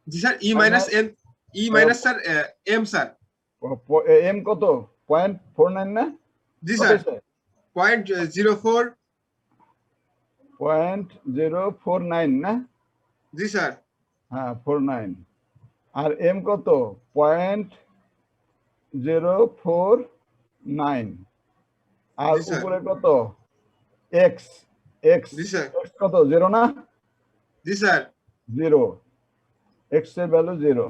जी sir e minus n, e minus sir m sir. m কত? 0.49 না? जी सर 0.04। 0.049 না? जी सर। হ্যাঁ 49। আর m কত? 0.049। আর জি স্যার। উপরে কত? x जी सर। x কত? 0 না? जी सर। 0, x এর ভ্যালু 0।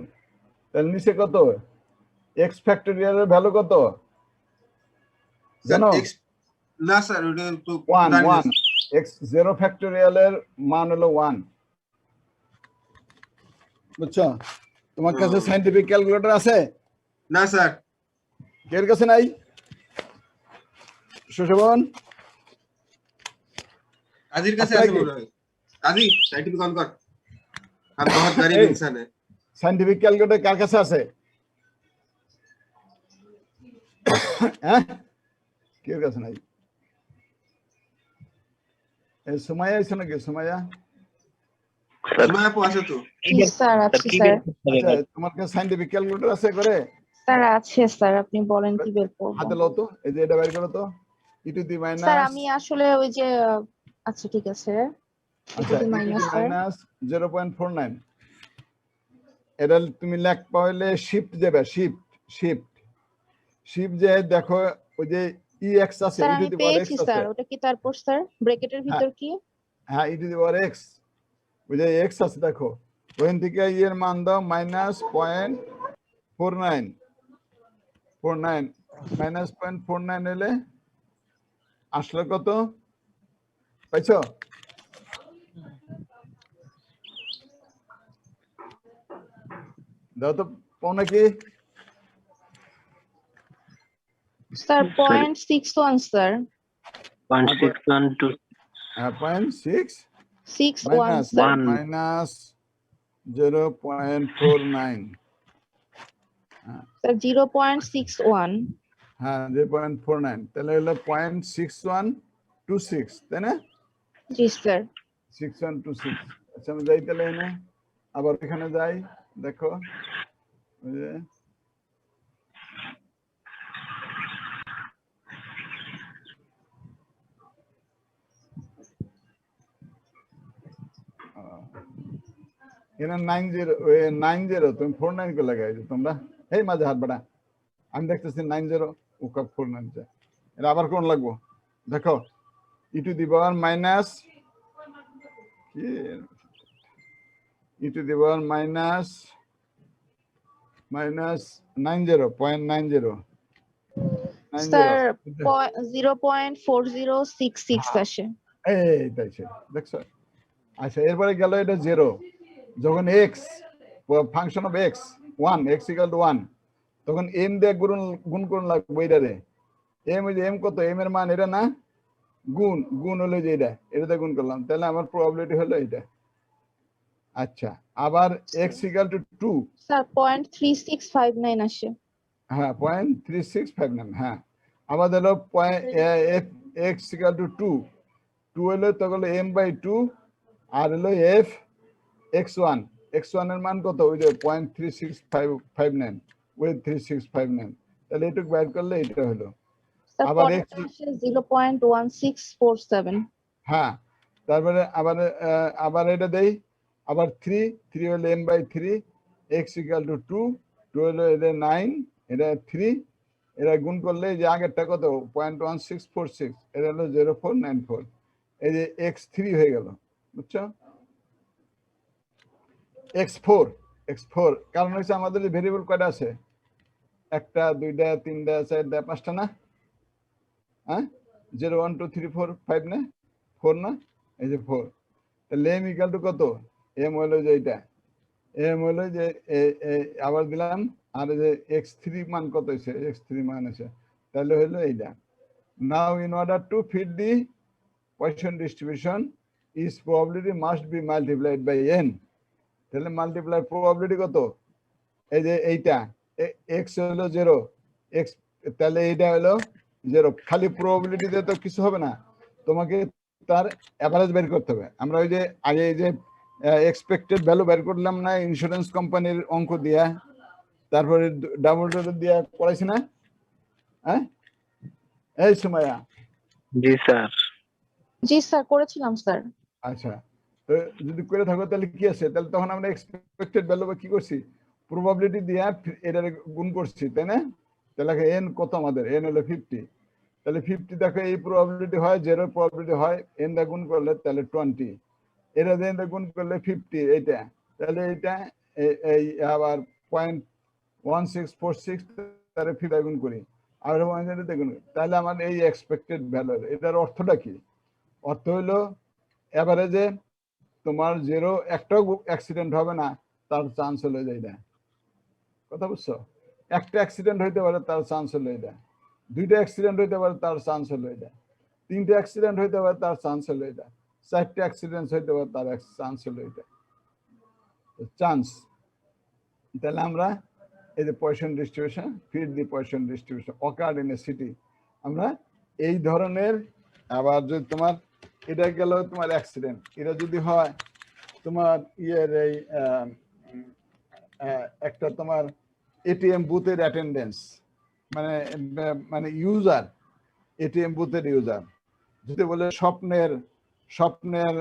তাহলে নিচে কত? x ফ্যাক্টোরিয়াল এর ভ্যালু কত জানো? না স্যার ওটা তো 1 x 0 ফ্যাক্টোরিয়াল এর মান হলো 1, বুঝছো? তোমার কাছে সায়েন্টিফিক ক্যালকুলেটর আছে? না স্যার। এর কাছে নাই? সুশোভন काजी कैसे ऐसे बोल रहे हो? काजी साइंटिफिक ऑन कर। हम बहुत गरीब इंसान है। সায়েন্টিফিক ক্যালকুলেটর কার কাছে আছে? হ্যাঁ কে কাছে নাই? এই সুমাইয়া আছে নাকি? সুমাইয়া सुना है पास तो। স্যার আছে স্যার। আচ্ছা তোমার কাছে সায়েন্টিফিক ক্যালকুলেটর আছে করে? স্যার আছে স্যার, আপনি বলেন কি বের করব? হাতে লও তো, এই যে এটা বের করো তো। e to the minus, sir আমি আসলে ওই যে আচ্ছা ঠিক আছে আচ্ছা ETD minus, sir. মাইনাস 0.49 এটা তুমি লেখ পাইলে শিফট যাবে শিফট যে দেখো ওই যে ex আছে স্যার e টু আমি দি পাওয়ার x পেয়েছি আছে স্যার ওটা কি তারপর স্যার ব্র্যাকেটের ভিতর কি হ্যাঁ e two the power x ওই যে x আছে দেখো ওখান থেকে এর মান দাও -0.49 -0.49 হলে আসলে কত পাইছো দাও তো পাও নাকি sir 0.61 sir 0.612 0.6 61 sir minus 0.49 sir 0.61 হ্যাঁ 0.49 তাহলে হলো 0.6126 তাই না জি স্যার 6126 আচ্ছা আমি যাই তাহলে এনে আবার এখানে যাই দেখো ওই যে এখানে 90 তুমি 49 কে লাগাইছো তোমরা এই মাঝে হাত বাড়া আমি দেখতেছি 90 ওকা 49 এটা আবার কোন লাগবো দেখো e two the power minus কি e two the power minus 90.90 sir 0.4066 আসে এই তাই সে দেখছো আচ্ছা এরপরে গেল এটা 0 যখন x function of x 1 x = 1 তখন m দিয়ে গুণ করুন লাগবে এটারে m ওই যে m কত m এর মান এটা না গুণ হলো যে এটাতে গুণ করলাম তাহলে আমার প্রবাবিলিটি হলো এটা আচ্ছা আবার x = 2 স্যার 0.3659 আসে হ্যাঁ 0.3659 হ্যাঁ আবার হলো x = 2 হলো তখন m/2 আর হলো f x1 এর মান কত ওই যে 0.3659 ওই 3659 তাহলে এটুকু বাইর করলে এটা হলো স্যার আবার পরেরটা আসে 0.1647 হ্যাঁ তারপরে আবার এটা দেই আবার 3 হলো m/3 x = 2 হলো এটা 9 এটা 3 এটা গুণ করলে যে আগেরটা কত 0.1646 এটা হলো 0494 এই যে x3 হয়ে গেল বুঝছো x4 কারণ হচ্ছে আমাদের যে ভেরিয়েবল কয়টা আছে একটা দুইটা তিনটা চারটা পাঁচটা না হ্যাঁ 0 1 2 3 4 5 না 4 না এই যে 4 তাহলে m = কত m হলো যে এটা m হলো যে আবার দিলাম আর যে x3 মান কত হইছে x3 মান আছে তাহলে হলো এইটা now in order to fit the Poisson distribution is probability must be multiplied by n তাহলে মাল্টিপ্লাই প্রবাবিলিটি কত এই যে এইটা x হলো 0 x তাহলে এইটা হলো 0 খালি প্রবাবিলিটি দিয়ে তো কিছু হবে না তোমাকে তার এভারেজ বের করতে হবে আমরা ওই যে আগে এই যে এক্সপেক্টেড ভ্যালু বের করলাম না ইন্স্যুরেন্স কোম্পানির অঙ্ক দিয়া তারপরে ডাবল ডট দিয়া করাইছি না হ্যাঁ এই সুমাইয়া জি স্যার জি স্যার করেছিলাম স্যার আচ্ছা তো যদি করে থাকো তাহলে কি আছে তাহলে তখন আমরা এক্সপেক্টেড ভ্যালু বা কি করছি প্রবাবিলিটি দিয়ে এটার গুণ করছি তাই না তাহলে n কত আমাদের n হলো 50 তাহলে 50 দেখো এই প্রবাবিলিটি হয় 0 প্রবাবিলিটি হয় n দা গুণ করলে তাহলে 20 এটা দিয়ে গুণ করলে 50 এইটা তাহলে এইটা এই আবার 0.1646 তারে 50 গুণ করি আর দেখুন তাহলে আমার এই এক্সপেক্টেড ভ্যালু এটার অর্থটা কি অর্থ হলো এভারেজে তোমার 0 একটাও অ্যাক্সিডেন্ট হবে না তার চান্স হলো এইটা কথা বুঝছো একটা অ্যাক্সিডেন্ট হইতে পারে তার চান্স হলো এটা দুইটা অ্যাক্সিডেন্ট হইতে পারে তার চান্স হলো এটা তিনটা অ্যাক্সিডেন্ট হইতে পারে তার চান্স হলো এটা চারটা অ্যাক্সিডেন্ট হইতে পারে তার চান্স হলো এটা চান্স তাহলে আমরা এই যে Poisson distribution fit the Poisson distribution occurred in a city আমরা এই ধরনের আবার যদি তোমার এটা গেল তোমার অ্যাক্সিডেন্ট এটা যদি হয় তোমার ইয়ের এই একটা তোমার এটিএম বুথের অ্যাটেন্ডেন্স মানে ইউজার এটিএম বুথের ইউজার যদি বলে স্বপ্নের স্বপ্নের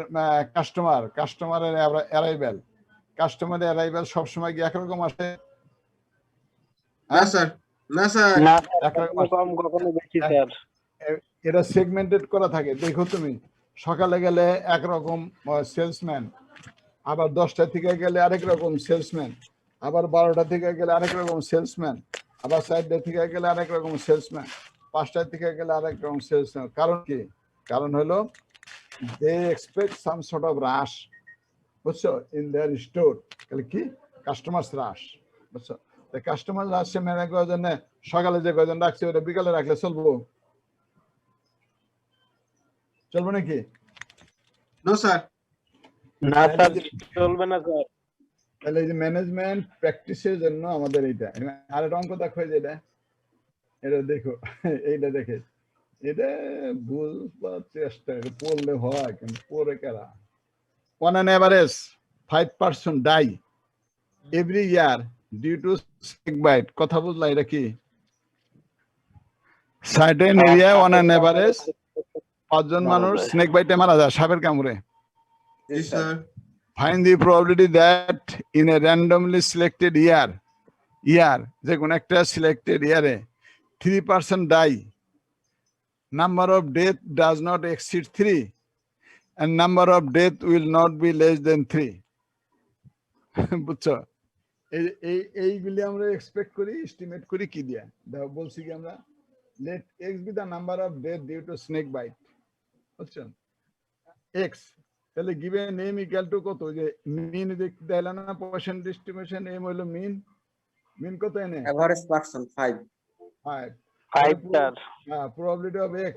কাস্টমারের অ্যারাইভেল সবসময় কি একরকম আসে? না স্যার, না স্যার, না একরকম আসে। কম কখনো বেশি স্যার। এটা সেগমেন্টেড করা থাকে। দেখো তুমি সকালে গেলে একরকম সেলসম্যান, আবার 10টা থেকে গেলে আরেক রকম সেলসম্যান, আবার 12টা থেকে গেলে আরেক রকম সেলসম্যান, আবার 4টা থেকে গেলে আরেক রকম সেলসম্যান, 5টা থেকে গেলে আরেক রকম সেলসম্যান। কারণ কি? কারণ হলো they expect some sort of rush, বুঝছো, ইন দেয়ার স্টোর। তাহলে কি? কাস্টমার্স রাশ, বুঝছো? কাস্টমার রাশে ম্যানেজ করার জন্য সকালে যে কয়জন রাখছে ওটা বিকালে রাখলে চলবো? চলবো নাকি? No sir. না স্যার, চলবে না স্যার। তাহলে এই যে ম্যানেজমেন্ট প্র্যাকটিসের জন্য আমাদের এইটা। আর একটা অঙ্ক দেখো, যেটা এটা দেখো, এইটা দেখে এটা বুঝবার চেষ্টা, এটা পড়লে হয় কিন্তু পড়ে কারা। On an average 5% die every year due to snake bite. কথা বুঝলা? এটা কি? Certain area on an average 5 জন মানুষ স্নেক বাইটে মারা যায়, সাপের কামড়ে। জি sir. Find the probability that in a randomly selected year, যে কোন একটা সিলেক্টেড ইয়ারে 3% die, number of death does not exceed 3 and number of death will not be less than 3. বুঝছো? এইগুলি আমরা এক্সপেক্ট করি, এস্টিমেট করি কি দিয়া? দেখো বলছি কি আমরা, let x be the number of death due to snake bite, বুঝছো? x, তাহলে given m equal to কত? যে মিন দিলা না, পয়েন্ট ডিস্ট্রিবিউশন m হলো মিন কত এনে? Average person 5। 5 sir. probability of x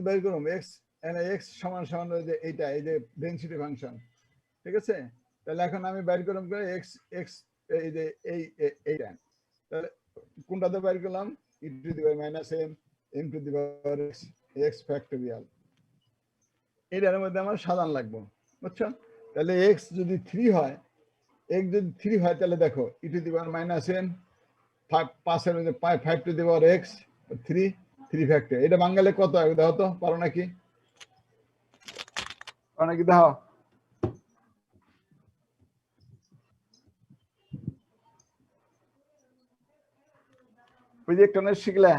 বের করুন। x এনে x সমান ওই যে এইটা, এই যে ডেনসিটি ফাংশন, ঠিক আছে? তাহলে এখন আমি বের করলাম x এই যে এইটা, তাহলে কোনটাতে বের করলাম? e to the power minus m to the power x factorial. এটার মধ্যে আমার সাধারণ লাগবে, বুঝছো? তাহলে x যদি 3 হয়, তাহলে দেখো e to the power minus m 5 এর মধ্যে 5 to the power x 3 factor. এটা বাঙালি কত হবে দেখো তো, পারো নাকি? দেখো ওই যে একটা শিখলে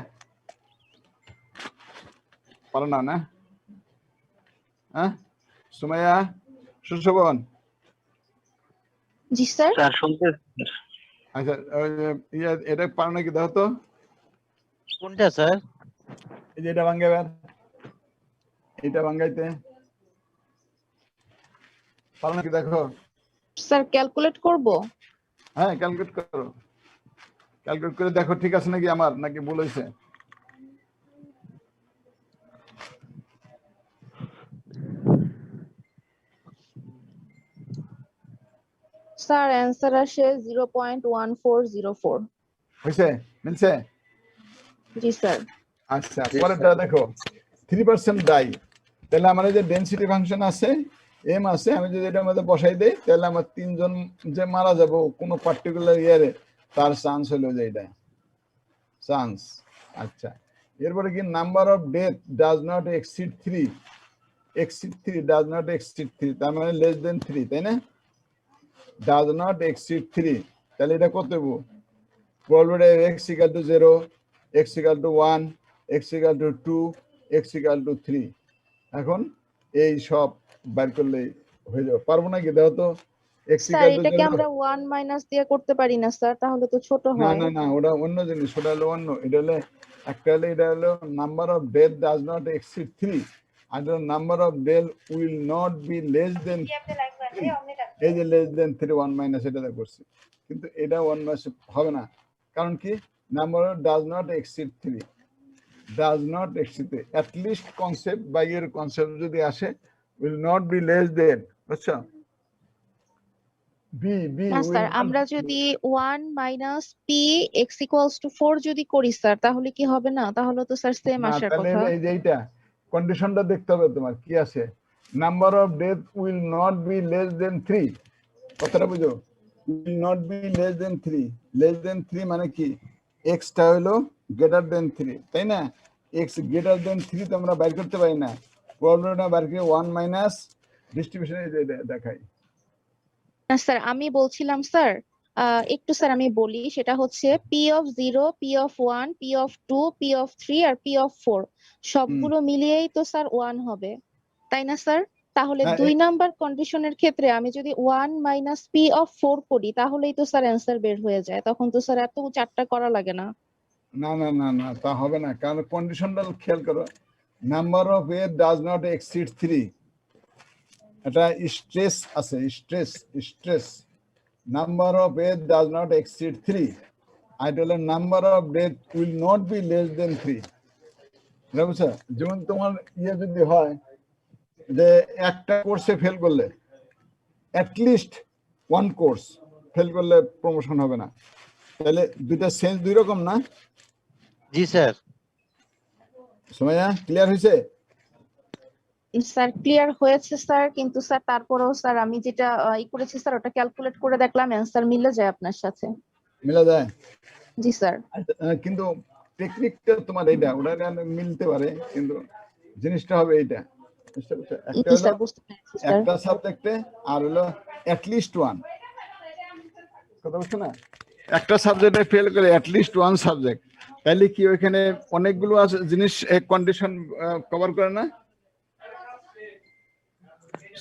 পারো না? না হ্যাঁ সুমাইয়া, সুশোভন? জি স্যার। স্যার শুনতে। আচ্ছা এটা পারো নাকি দেখো তো? কোনটা স্যার? এই যে এটা ভাঙ্গাবার, এটা ভাঙ্গাইতে পারো নাকি দেখো? স্যার ক্যালকুলেট করব? হ্যাঁ ক্যালকুলেট করো, ক্যালকুলেট করে দেখো ঠিক আছে নাকি আমার, নাকি ভুল হয়েছে? স্যার অ্যানসার আসে 0.1404। হয়েছে? মিলছে? জি স্যার। আচ্ছা পরেরটা দেখো, 3% ডাই। তাহলে আমার এই যে ডেনসিটি ফাংশন আছে, এম আছে, আমি যদি এটার মধ্যে বসাই দেই তাহলে আমার 3 জন যে মারা যাব কোনো পার্টিকুলার ইয়ারে, তার চান্স হলো যে এটা চান্স। আচ্ছা এরপরে কি? Number of death does not exceed 3, does not exceed 3, তার মানে লেস দেন 3, তাই না? ডাজ নট এক্সিড 3, তাহলে এটা কত দেবো? probability x equal to 0, x equal to 1, x equal to 2, x equal to 3। এখন এই সব বের করলে হয়ে যাবে। পারবো নাকি দেখো তো? x স্যার equal to এটাকে 0, আমরা 1 মাইনাস দিয়ে করতে পারি না স্যার, তাহলে তো ছোট না হয়। না না, ওটা অন্য জিনিস, ওটা হলো অন্য। এটা হলো একটা হলো, এটা হলো number of death does not exceed 3, আর number of death will not be less than, এই যে লেস দেন 3 1 মাইনাস এটা করছি, কিন্তু এটা 1 মাইনাস হবে না। কারণ কি? Number does not exceed 3, does not exceed, at least concept by এর কনসেপ্ট যদি আসে will not be less than, বুঝছো? বি না স্যার, আমরা যদি 1 minus P X equals to 4 যদি করি স্যার, তাহলে কি হবে না? তাহলে তো স্যার সেম আসার কথা। এই যে এইটা কন্ডিশনটা দেখতে হবে তোমার কি আছে। Number of death will not be less than 3, কথাটা বুঝো? Will not be less than 3, less than 3 মানে কি? এক্স টা হলো গ্রেটার দেন 3, তাই না? এক্স গ্রেটার দেন 3 তো আমরা বাইর করতে পারি না, প্রবলেমটা বার করে 1 মাইনাস ডিস্ট্রিবিউশনে দেখাই। না স্যার, আমি বলছিলাম স্যার, একটু স্যার আমি বলি, সেটা হচ্ছে P of 0, P of 1, P of 2, P of 3 আর পি অফ 4 সবগুলো মিলিয়েই তো স্যার 1 হবে, তাই না স্যার? তাহলে হ্যাঁ, 2 নাম্বার কন্ডিশনের ক্ষেত্রে আমি যদি 1 মাইনাস পি অফ 4 করি তাহলেই তো স্যার অ্যান্সার বের হয়ে যায়, তখন তো স্যার এত চারটা করা লাগে না। না না না না, তা হবে না, কারণ কন্ডিশনটা খেয়াল করো, number of A does not exceed 3, এটা স্ট্রেস আছে, stress number of A does not exceed 3, ideally number of death will not be less than 3, বুঝছো? যেমন তোমার ইয়ে যদি হয় যে একটা কোর্সে ফেল করলে অ্যাটলিস্ট 1 কোর্স ফেল করলে প্রমোশন হবে না, তাহলে দুইটা সেন্স দুই রকম না? জি স্যার। সুমাইয়া ক্লিয়ার হয়েছে? স্যার ক্লিয়ার হয়েছে স্যার, কিন্তু স্যার তারপরেও স্যার আমি যেটা করেছি স্যার ওটা ক্যালকুলেট করে দেখলাম, অ্যান্সার মিলে যায় আপনার সাথে। মিলা যায়? জি স্যার। কিন্তু টেকনিকটা তোমার এইটা, ওটা মিলতে পারে, কিন্তু জিনিসটা হবে এইটা, বুঝতে পারছো? একটা জি হলো স্যার, বুঝতে পেরেছি স্যার। একটা সাবজেক্টে, আর হলো অ্যাটলিস্ট 1, কথা বুঝছো না? একটা সাবজেক্টে ফেল করে অ্যাটলিস্ট 1 সাবজেক্ট, তাহলে কি ওইখানে অনেকগুলো আছে জিনিস এক কন্ডিশন কভার করে না?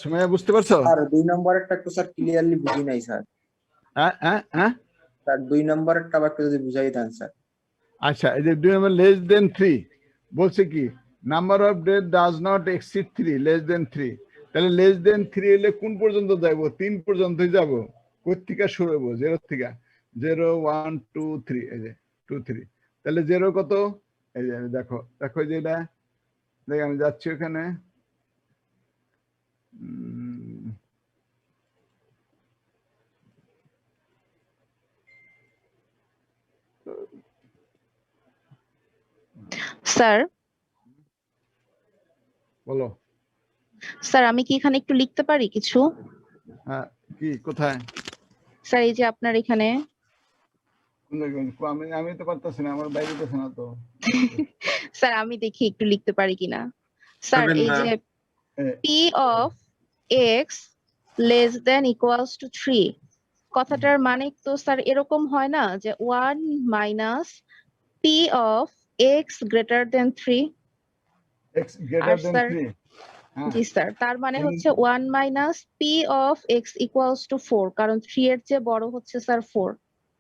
সময় বুঝতে পারছো? স্যার 2 নম্বরেরটা একটু স্যার ক্লিয়ারলি বুঝি নাই স্যার। হ্যাঁ হ্যাঁ হ্যাঁ, স্যার 2 নম্বরেরটা আবার একটু যদি বুঝাই দেন স্যার। আচ্ছা, এই যে 2 নম্বর লেস দেন 3 বলছে কি, number of death does not exceed 3, less than 3, তাহলে লেস দেন 3 হলে কোন পর্যন্ত যাবো? 3 পর্যন্তই যাবো। কোথ থেকে শুরু হবো? 0 থেকে। 0 1 2 3, এই যে 2 3, তাহলে 0 কত? এই যে দেখো দেখো, যে এটা দেখ, আমি যাচ্ছি ওখানে, স্যার বলো। স্যার আমি কি এখানে একটু লিখতে পারি কিছু? হ্যাঁ, কি কোথায়? স্যার এই যে আপনার এখানে আমি তো পারতেছি না, আমার বাইরে তো না তো। স্যার আমি দেখি একটু লিখতে পারি কিনা। স্যার এই যে P of x less than equals to 3, কথাটার মানে তো স্যার এরকম হয় না যে 1 minus P of x greater than 3? X greater than sir 3, হ্যাঁ। জি স্যার, তার মানে হচ্ছে 1 minus P of x equals to 4, কারণ 3 এর চেয়ে বড় হচ্ছে স্যার 4।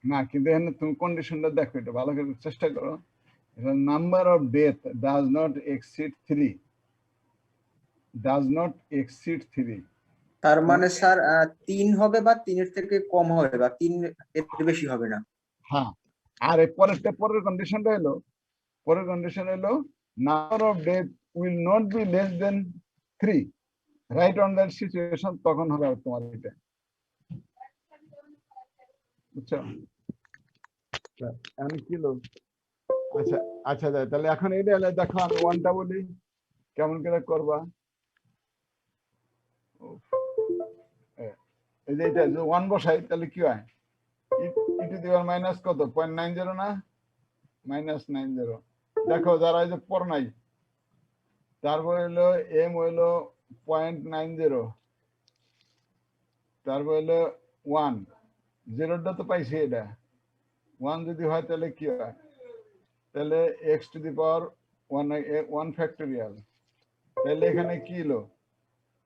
না, কিন্তু এখানে তুমি কন্ডিশনটা দেখো, এটা ভালো করে চেষ্টা করো। Number of death does not exceed 3, does not exceed 3, তার মানে স্যার 3 হবে বা 3 এর থেকে কম হবে বা 3 এর বেশি হবে না। হ্যাঁ। আর পরের কন্ডিশনটা হলো, number of death will not be less than 3, right on that situation, তখন হবে তোমার এটা, বুঝছো? এখন কি হলো? আচ্ছা আচ্ছা, তাহলে এখন এটা দেখো, আমি 1টা বলি, কেমন করে করবা? এই যে এটা 1 বসাই, তাহলে কি হয়? ই টু দি পাওয়ার মাইনাস কত? 0.90 না? -90। দেখো যারা এই যে পর নাই, তারপর হলো এম হইলো 0.90, তারপর হলো 1, 0টা তো পাইছি, এটা 1 যদি হয় তাহলে কি হয়? তাহলে x to the power 1 factorial, তাহলে এখানে কি হলো?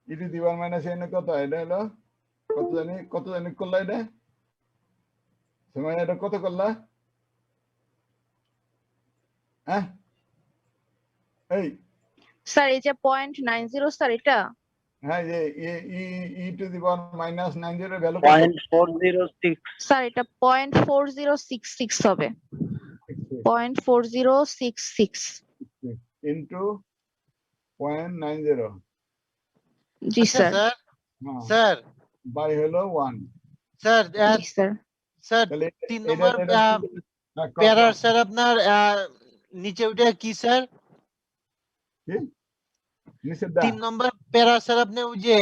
E to the power minus n কত? এটা হলো কত জানি করলা, এটা সময় এটা কত করলা? হ্যাঁ এই স্যার এই যে 0.90 স্যার, এটা হ্যাঁ, যে ই টু দি পাওয়ার মাইনাস 90 এর ভ্যালু 0.406 স্যার এটা 0.4066 হবে, 0.4066 ইনটু 0.90। জি স্যার। স্যার বাই হলো 1। স্যার জি স্যার। স্যার তাহলে 3 নম্বর প্যারার স্যার আপনার নিচে ওটা কি স্যার? নিচে দা 3 নম্বর প্যারা স্যার আপনি ওই যে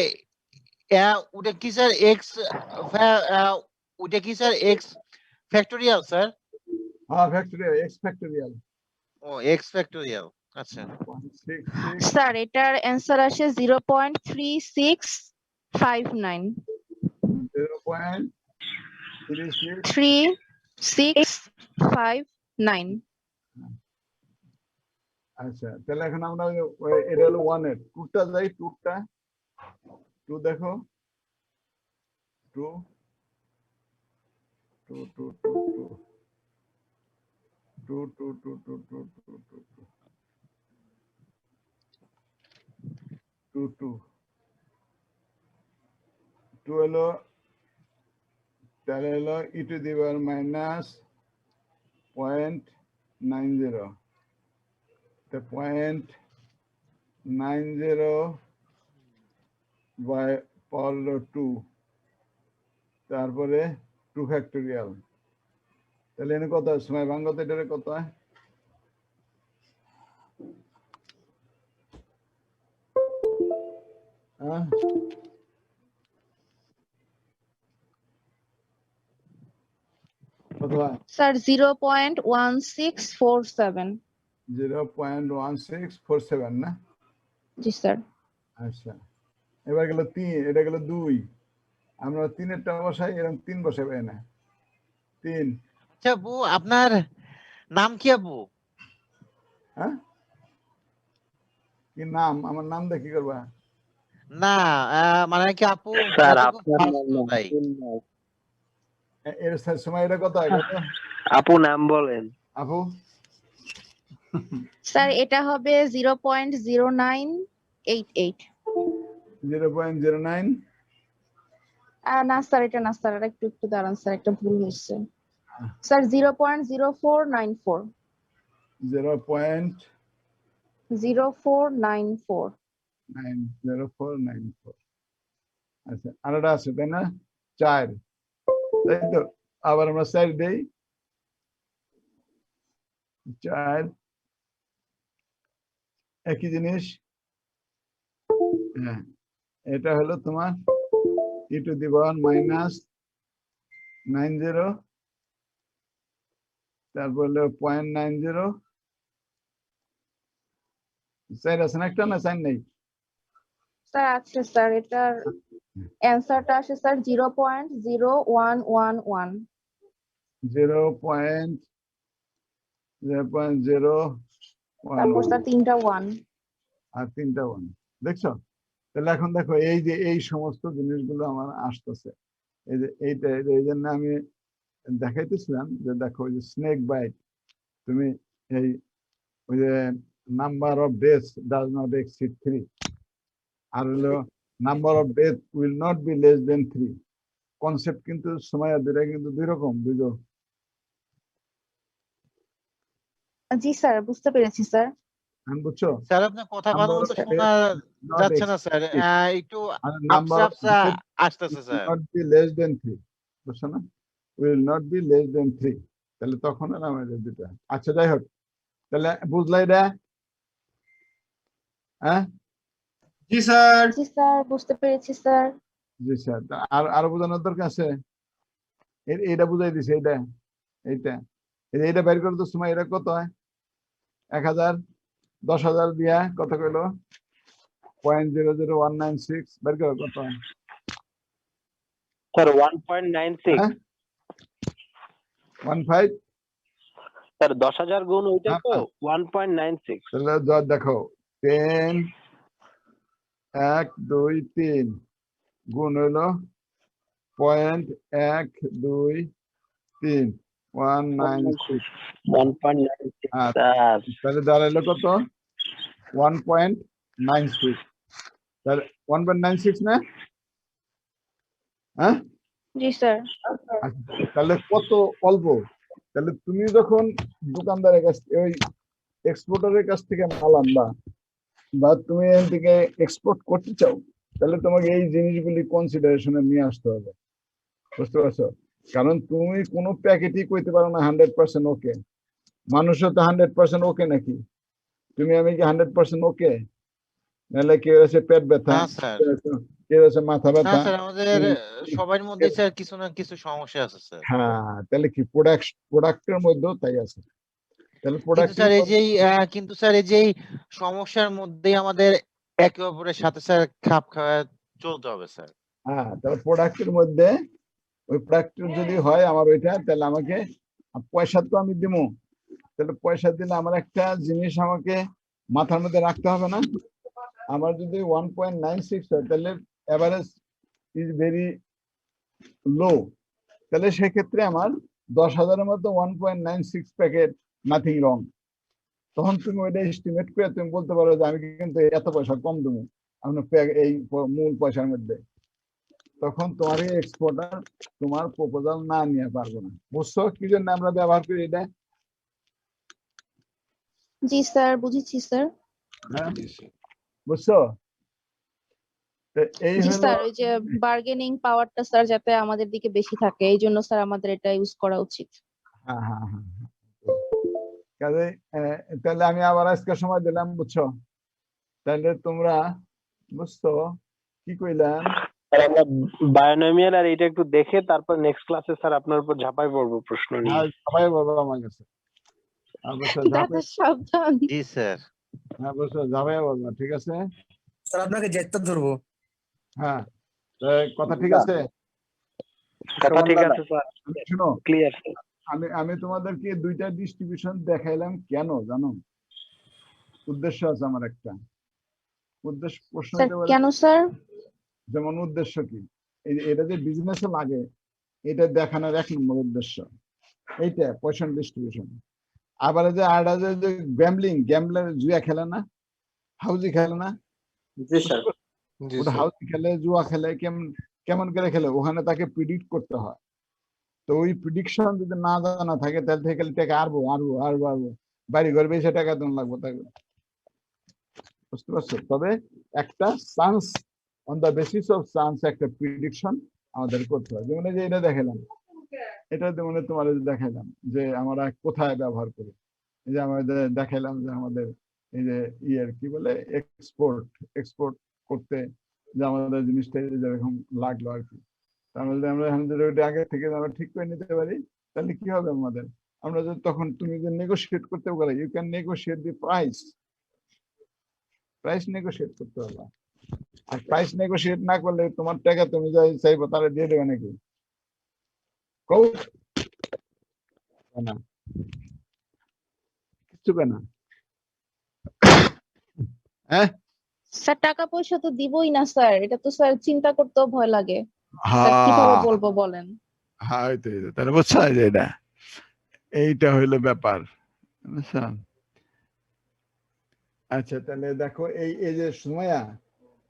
ওটা কি স্যার? এক্স ওটা কি স্যার? X factorial sir? হ্যাঁ, ফ্যাক্টোরিয়াল, এক্স ফ্যাক্টোরিয়াল। ও এক্স ফ্যাক্টোরিয়াল, আচ্ছা 0.66 স্যার এটার অ্যান্সার আসে 0.3659 0.36 3659 আচ্ছা তাহলে এখন আমরা এটা হলো 1 এর টুটা যাই টুটা টু দেখো 2 2 2 2 2 2 2 2 2 2 হলো তাহলে হলো e to the power minus 0.90 তো 0.90 বাই পাওয়ার 2 তারপরে 2 ফ্যাক্টোরিয়াল তাহলে এনে কত হয় সময় ভাঙ্গতে এটারে কত হয় কত হয় স্যার 0.1647 0.1647 না জি স্যার আচ্ছা এবার গেল 3 এটা গেল 2 আমরা 3 এরটা বসাই এরকম 3 বসাবে না 3 আচ্ছা আপু আপনার নাম কি আপু হ্যাঁ কি নাম আমার নাম দেখি করবা না মানে কি আপু স্যার এত খুব আপনার fast নাম তো না, তাই ফুল নাম। এর সময় এটা কত হয় কত আপু নাম বলেন। আপু স্যার এটা হবে 0.0988 0.09 না স্যার এটা না স্যার আর একটু দাঁড়ান স্যার একটা ভুল হয়েছে স্যার 0.0494 0494 0.0494 আচ্ছা আরেকটা আছে তাই না 4 তাই তো আবার আমরা 4 দেই 4 একই জিনিস হ্যাঁ এটা হলো তোমার ই টু দি পাওয়ার মাইনাস 90 তারপর হলো 0.90 চার আছে না একটা না চার নেই স্যার আছে স্যার এটার অ্যান্সারটা আসে স্যার 0.0111 0.0 তারপর স্যার 3টা 1 আর 3টা 1 দেখছো তাহলে এখন দেখো এই যে এই সমস্ত জিনিসগুলো আমার আসতেছে এই যে এইটা এই জন্য আমি দেখাইতেছিলাম যে দেখো ওই যে স্নেক বাইট তুমি এই ওই যে number of days does not exceed 3 আর হলো number of death will not be less than 3 concept কিন্তু সময় দুটা কিন্তু দুই রকম বুঝো জি স্যার বুঝতে পেরেছি স্যার বুঝছো স্যার আপনার কথা ভালো Number মতো of শোনা days not যাচ্ছে না স্যার exceed একটু and number আবসা of আবসা days আসতেছে will sir not be less than 3 বুঝছো না will not be less than 3 তাহলে তখন আর আমাদের দুটা আচ্ছা যাই হোক তাহলে বুঝলাই এটা হ্যাঁ জি স্যার জি স্যার বুঝতে পেরেছি স্যার জি স্যার আর আরো বোঝানোর দরকার আছে এইটা বুঝাই দিছে এইটা এইটা এইটা বের করে তো সময় এটা কত হয় 1000 10,000 দিয়া কত কইলো 0.00196 বের করো কত হয় স্যার 1.96 হ্যাঁ 15 স্যার 10,000 গুণ ওইটা হ্যাঁ, তো হ্যাঁ। 1.96 তাহলে দেখো 10 1 2 3 গুণ হলো 0.123 196 1.96 আচ্ছা। স্যার তাহলে দাঁড়াইলো কত 1.96 তাহলে 1.96 না হ্যাঁ জি স্যার আচ্ছা, তাহলে কত অল্প তাহলে তুমি যখন দোকানদারের কাছ থেকে ওই এক্সপোর্টারের কাছ থেকে মাল আনবা বা তুমি এখান থেকে এক্সপোর্ট করতে চাও তাহলে তোমাকে এই জিনিসগুলি কনসিডারেশনে নিয়ে আসতে হবে বুঝতে পারছো কারণ তুমি কোনো প্যাকেটই কইতে পারো না 100% ওকে মানুষও তো 100% ওকে নাকি তুমি আমি কি 100% ওকে নাহলে কেউ আছে পেট ব্যথা না স্যার কেউ আছে মাথা না ব্যথা স্যার আমাদের সবার মধ্যে স্যার কিছু না কিছু সমস্যা আছে স্যার হ্যাঁ তাহলে কি প্রোডাক্টের মধ্যেও তাই আছে তাহলে কিন্তু প্রোডাক্টিভ স্যার এই যে সমস্যার মধ্যেই আমাদের একে অপরের সাথে স্যার খাপ খাওয়া চলতে হবে স্যার। হ্যাঁ, তাহলে প্রোডাক্টের মধ্যে ওই প্রোডাক্ট যদি হয় আমার ওইটা, তাহলে আমাকে পয়সা তো আমি দিব, তাহলে পয়সা দিলে আমার একটা জিনিস আমাকে মাথার মধ্যে রাখতে হবে না? আমার যদি 1.96 হয় তাহলে এভারেজ ইজ ভেরি লো, তাহলে সেক্ষেত্রে আমার 10,000-এর মধ্যে 1.96 প্যাকেট নাথিং রং। তখন তুমি ওইটা এস্টিমেট করে তুমি বলতে পারো যে আমি কিন্তু এত পয়সা কম দেবো এই মূল পয়সার মধ্যে। তখন তোমার এই এক্সপোর্টার তোমার প্রপোজাল না নিয়ে পারবো না। বুঝছো কি জন্য আমরা ব্যবহার করি এটা? জি স্যার, বুঝেছি স্যার। হ্যাঁ, বুঝছো? তো এই জি হলো, স্যার, ওই যে বার্গেনিং পাওয়ারটা স্যার যাতে আমাদের দিকে বেশি থাকে, এই জন্য স্যার আমাদের এটা ইউজ করা উচিত। হ্যাঁ হ্যাঁ হ্যাঁ, কাজে তাহলে আমি আবার আজকে সময় দিলাম, বুঝছো? তাহলে তোমরা বুঝছো কি কইলাম? স্যার আমরা বায়োনমিয়াল আর এটা একটু দেখে তারপর নেক্সট ক্লাসে স্যার আপনার উপর ঝাঁপাই পড়বো প্রশ্ন নিয়ে। হ্যাঁ, সবাই বলবো আমার কাছে। বুঝছো, দাদা সাবধান। জি স্যার। হ্যাঁ বুঝছো, যাবে বলবো, ঠিক আছে? স্যার আপনাকে জেটটা ধরবো। হ্যাঁ, তো কথা ঠিক আছে? কথা ঠিক আছে স্যার, শুনো, ক্লিয়ার স্যার। আমি তোমাদেরকে দুইটা ডিস্ট্রিবিউশন দেখাইলাম কেন জানো? উদ্দেশ্য আছে আমার একটা। উদ্দেশ্য প্রশ্ন স্যার হতে পারে, কেন স্যার? যেমন উদ্দেশ্য কি, এটা যে বিজনেসে লাগে এটা দেখানোর এক নম্বর উদ্দেশ্য এইটা পয়সন ডিস্ট্রিবিউশন। আবার যে আর যে গ্যাম্বলার জুয়া খেলে না, হাউজি খেলে না, জি স্যার। ওটা হাউজি খেলে, জুয়া খেলে, কেমন কেমন করে খেলে, ওখানে তাকে প্রিডিক্ট করতে হয়। তো ওই প্রিডিকশন যদি না জানা থাকে তাহলে থেকে টাকা আরবো আরবো আরবো আরবো বাড়ি ঘর বেশি টাকা দেন লাগবো তাকে, বুঝতে পারছো? তবে একটা chance, on the basis of chance একটা প্রিডিকশন আমাদের করতে হয়। যেমন এই যে এটা দেখালাম, এটা যেমন তোমার দেখালাম যে আমরা কোথায় ব্যবহার করি। এই যে আমাদের দেখালাম যে আমাদের এই যে ইয়ের কি বলে এক্সপোর্ট করতে যে আমাদের জিনিসটা যেরকম লাগলো আর কি, তাহলে আমরা এখন যদি ওইটা আগে থেকে আমরা ঠিক করে নিতে পারি তাহলে কি হবে আমাদের, আমরা যদি তখন তুমি যে নেগোশিয়েট করতে পারো, you can negotiate the price negotiate করতে পারবা। আর প্রাইস নেগোশিয়েট না করলে তোমার টাকা তুমি যাই চাইবো তারা দিয়ে দেবে নাকি? কৌ না, কিচ্ছু না। হ্যাঁ, স্যার টাকা পয়সা তো দিবই না স্যার, এটা তো স্যার চিন্তা করতেও ভয় লাগে। স্যার কিভাবে বলবো বলেন? হ্যাঁ, তাহলে বুঝছো যে এটা এইটা হইলো ব্যাপার, বুঝছো? আচ্ছা, তাহলে দেখো এই এই যে সুমাইয়া,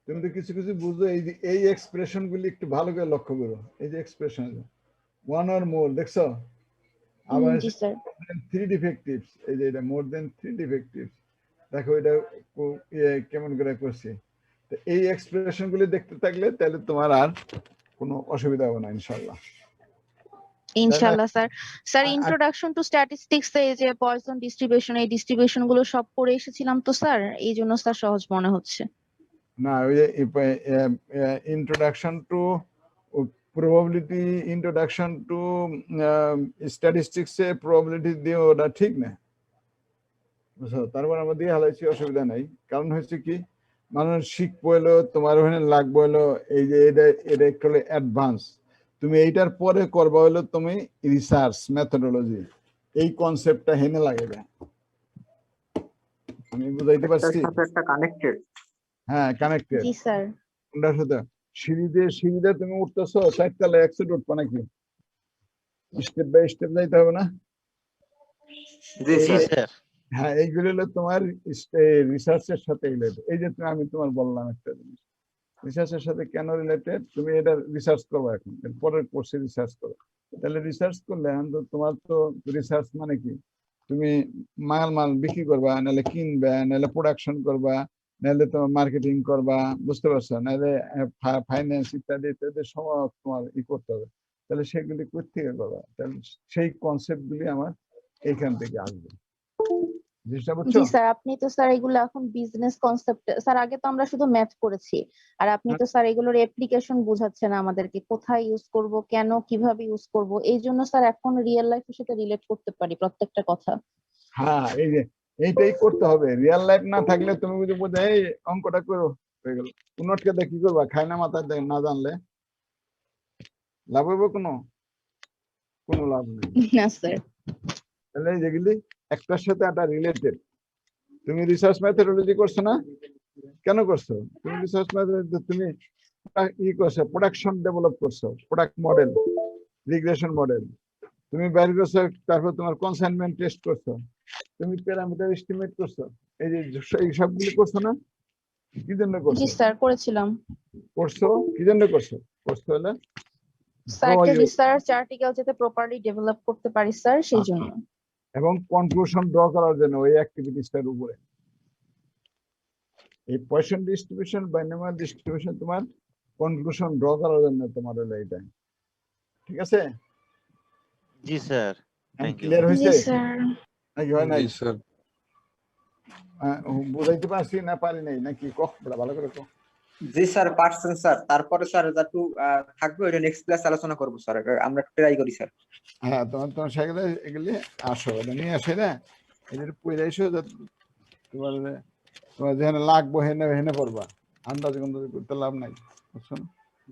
তুমি তো কিছু কিছু বুঝো, এই যে এই এক্সপ্রেশন গুলি একটু ভালো করে লক্ষ্য করো। এই যে এক্সপ্রেশন ওয়ান অর মোর, দেখছো? আবার জি স্যার। 3 ডিফেক্টিভস, এই যে এটা মোর দেন 3 ডিফেক্টিভস, দেখো এটা কেমন করে করছি। তো এই এক্সপ্রেশন গুলি দেখতে থাকলে তাহলে তোমার আর কোনো অসুবিধা হবে না ইনশাআল্লাহ। ইনশাআল্লাহ sir. Sir introduction to statistics এই যে পয়সন ডিস্ট্রিবিউশন, এই ডিস্ট্রিবিউশন গুলো সব পড়ে এসেছিলাম তো স্যার, এই জন্য স্যার সহজ মনে হচ্ছে। না, ওই যে introduction to probability, introduction to স্ট্যাটিস্টিক্সে প্রবাবিলিটি দিয়ে ওটা ঠিক না, বুঝছো? তারপর আমরা দিয়ে হালাইছি, অসুবিধা নাই। কারণ হচ্ছে কি, মানুষ শিখবো এলো, তোমার ওখানে লাগবো এলো, এই যে এটা এটা একটু অ্যাডভান্স, তুমি এইটার পরে করবা হলো তুমি রিসার্চ মেথোডোলজি, এই কনসেপ্টটা হেনে লাগে না। আমি বুঝাইতে পারছি? একটা কানেক্টেড। হ্যাঁ, কানেক্টেড। জি স্যার। কোনটার সাথে? সিঁড়িতে তুমি উঠতেছো, 4 তলা একসাথে উঠবো নাকি? স্টেপ বাই স্টেপ যাইতে হবে না? জি জি স্যার। স্যার। হ্যাঁ, এইগুলো হলো তোমার রিসার্চের সাথে রিলেটেড। এই যে আমি তোমার বললাম একটা জিনিস, রিসার্চের সাথে কেন রিলেটেড, তুমি এটা রিসার্চ করবো এখন, পরের কোর্সে রিসার্চ করো। তাহলে রিসার্চ করলে তোমার তো রিসার্চ মানে কি, তুমি মাল বিক্রি করবা, নাহলে কিনবা, নাহলে প্রোডাকশন করবা, নাহলে তোমার মার্কেটিং করবা, বুঝতে পারছো? নাহলে ফাইন্যান্স ইত্যাদি ইত্যাদি সময় তোমার করতে হবে। তাহলে সেগুলি কোথেকে করবা? তাহলে সেই কনসেপ্ট গুলি আমার এইখান থেকে আসবে, জিনিসটা বুঝছো? জি স্যার, আপনি তো স্যার এগুলো এখন বিজনেস কনসেপ্ট স্যার, আগে তো আমরা শুধু ম্যাথ করেছি, আর আপনি তো স্যার এগুলোর অ্যাপ্লিকেশন বোঝাচ্ছেন আমাদেরকে, কোথায় ইউজ করব, কেন কিভাবে ইউজ করব, এই জন্য স্যার এখন রিয়েল লাইফের সাথে রিলেট করতে পারি প্রত্যেকটা কথা। হ্যাঁ এই যে এইটাই করতে হবে, রিয়েল লাইফ না থাকলে তুমি যদি বলতে এই অঙ্কটা করো হয়ে গেল, নোটকে দিয়ে কি করবা, খাই না মাথায় দেয় না জানলে লাভ হবে কোনো লাভ নেই। না স্যার। তাহলে যেগুলি একটার সাথে একটা রিলেটেড। তুমি রিসার্চ মেথোডোলজি করছো না, কেন করছো? তুমি রিসার্চ মেথোডোলজি তুমি করছো, প্রোডাকশন ডেভেলপ করছো, প্রোডাক্ট মডেল, রিগ্রেশন মডেল তুমি বের করছো, তারপর তোমার কনসাইনমেন্ট টেস্ট করছো, তুমি প্যারামিটার এস্টিমেট করছো, এই যে এই সবগুলি করছো না? কি জন্য জি করছো? স্যার করেছিলাম করছো কি জন্য করছো? করছো হলে স্যার একটা রিসার্চ আর্টিকেল যাতে প্রপারলি ডেভেলপ করতে পারি স্যার সেই জন্য। এবং কনক্লুশন ড্র করার জন্য ওই অ্যাক্টিভিটিসটার উপরে। এই পয়সন ডিস্ট্রিবিউশন বাইনোমিয়াল ডিস্ট্রিবিউশন তোমার কনক্লুশন ড্র করার জন্য তোমার হলো এটা, ঠিক আছে? জি স্যার, থ্যাংক ইউ। ক্লিয়ার জি হয়েছে স্যার। নাকি হয় নাই? বুঝাইতে পারছি না পারি নাই নাকি? কখ ভালো করে কখ। জি স্যার পারছেন স্যার, তারপরে স্যার একটু থাকবে ওইটা নেক্সট ক্লাস আলোচনা করবো স্যার, আমরা ট্রাই করি স্যার। হ্যাঁ তোমার সাইকেলে এগুলি আসো, এটা নিয়ে আসে না, এদের পড়ে এসো, তোমার যেখানে লাগবো হেনে পড়বা, আন্দাজ গন্দাজ করতে লাভ নাই, বুঝছো না?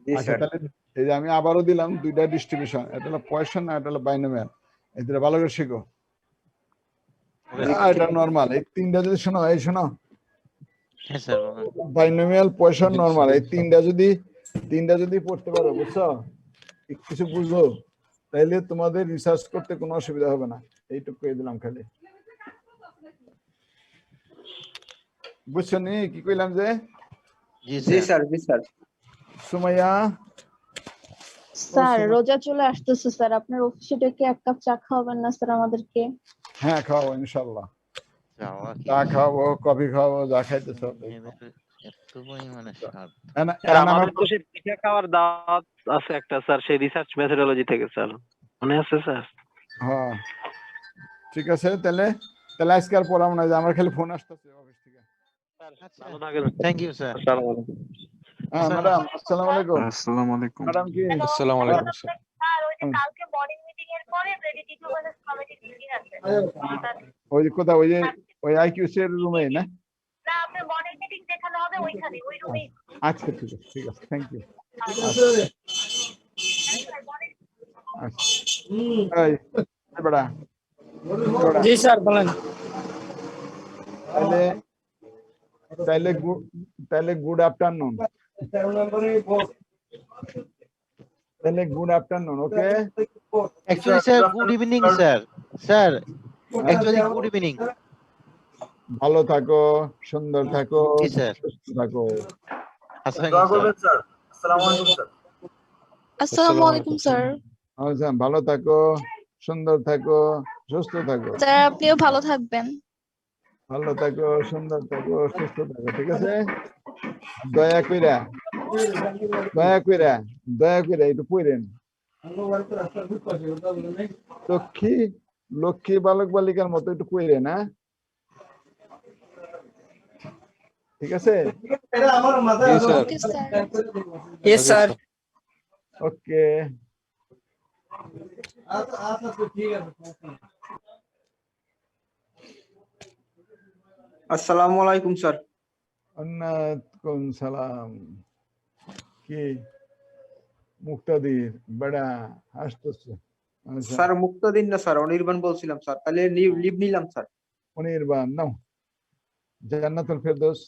জি আচ্ছা স্যার। তাহলে এই যে আমি আবারও দিলাম দুইটা ডিস্ট্রিবিউশন, এটা হলো পয়সন আর এটা হলো বাইনোমিয়াল, এদের ভালো করে শিখো। এটা নরমাল, এই তিনটা যদি শোনো, এই শোনো হ্যাঁ স্যার বলেন। বাইনোমিয়াল পয়সন নরমাল, এই তিনটা যদি পড়তে পারো, বুঝছো, কিছু বুঝো, তাইলে তোমাদের রিসার্চ করতে কোনো অসুবিধা হবে না। এইটুকু কয়ে দিলাম খালি, বুঝছো নি কি কইলাম? যে জি জি স্যার। স্যার। জি স্যার। সুমাইয়া স্যার রোজা চলে আসতেছে স্যার, আপনার অফিসে ডেকে এক কাপ চা খাওয়াবেন না স্যার আমাদেরকে? হ্যাঁ খাওয়াবো ইনশাল্লাহ, যাওয়া কি চা খাওয়াবো, কফি খাওয়াবো, যা খাইতেছো। মেয়েদের এত পরিমাণে স্বাদ। স্যার আমাদের তো সেই পিঠা খাওয়ার দাওয়াত আছে একটা স্যার, সেই রিসার্চ মেথোডোলজি থেকে স্যার, মনে আছে স্যার? হ্যাঁ ঠিক আছে, তাহলে আজকে আর পড়াবো না, যে আমার খালি ফোন আসতেছে অফিস থেকে। ভালো থাকেন। Thank you sir. আসসালামু আলাইকুম। হ্যাঁ ম্যাডাম, আসসালামু আলাইকুম। আসসালামু আলাইকুম। ম্যাডাম কি আসসালামু আলাইকুম স্যার। কালকে মর্নিং মিটিং এর পরে ready to versus committee meeting আছে। ওই যে কোথায়, ওই যে ওই আইকিউসি এর রুমে না? না আপনার মর্নিং মিটিং দেখানো হবে ওইখানে, ওই রুমেই। আচ্ছা ঠিক আছে, থ্যাংক ইউ। বেড়া জি স্যার বলেন। তাহলে good afternoon, good afternoon, okay? Actually sir good evening sir. Sir actually good evening. ভালো থাকো, সুন্দর থাকো, জি স্যার। সুস্থ থাকো। আসসালামু আলাইকুম স্যার। আচ্ছা, ভালো থাকো, সুন্দর থাকো, সুস্থ থাকো। স্যার আপনিও ভালো থাকবেন। ভালো থাকো, সুন্দর থাকো, সুস্থ থাকো, ঠিক আছে? দয়া কইরা একটু পড়েন। লক্ষ্মী বালক বালিকার মতো একটু পড়েন, হ্যাঁ? ঠিক আছে? Okay sir. Yes sir. Okay. আসসালামু আলাইকুম স্যার। ওয়ালাইকুম সালাম। কি মুক্তাদির বেড়া আসতেছে? স্যার মুক্তাদিন না স্যার, অনির্বাণ বলছিলাম স্যার, তাহলে লিভ নিলাম স্যার। অনির্বাণ নাও, জান্নাতুল ফেরদৌস।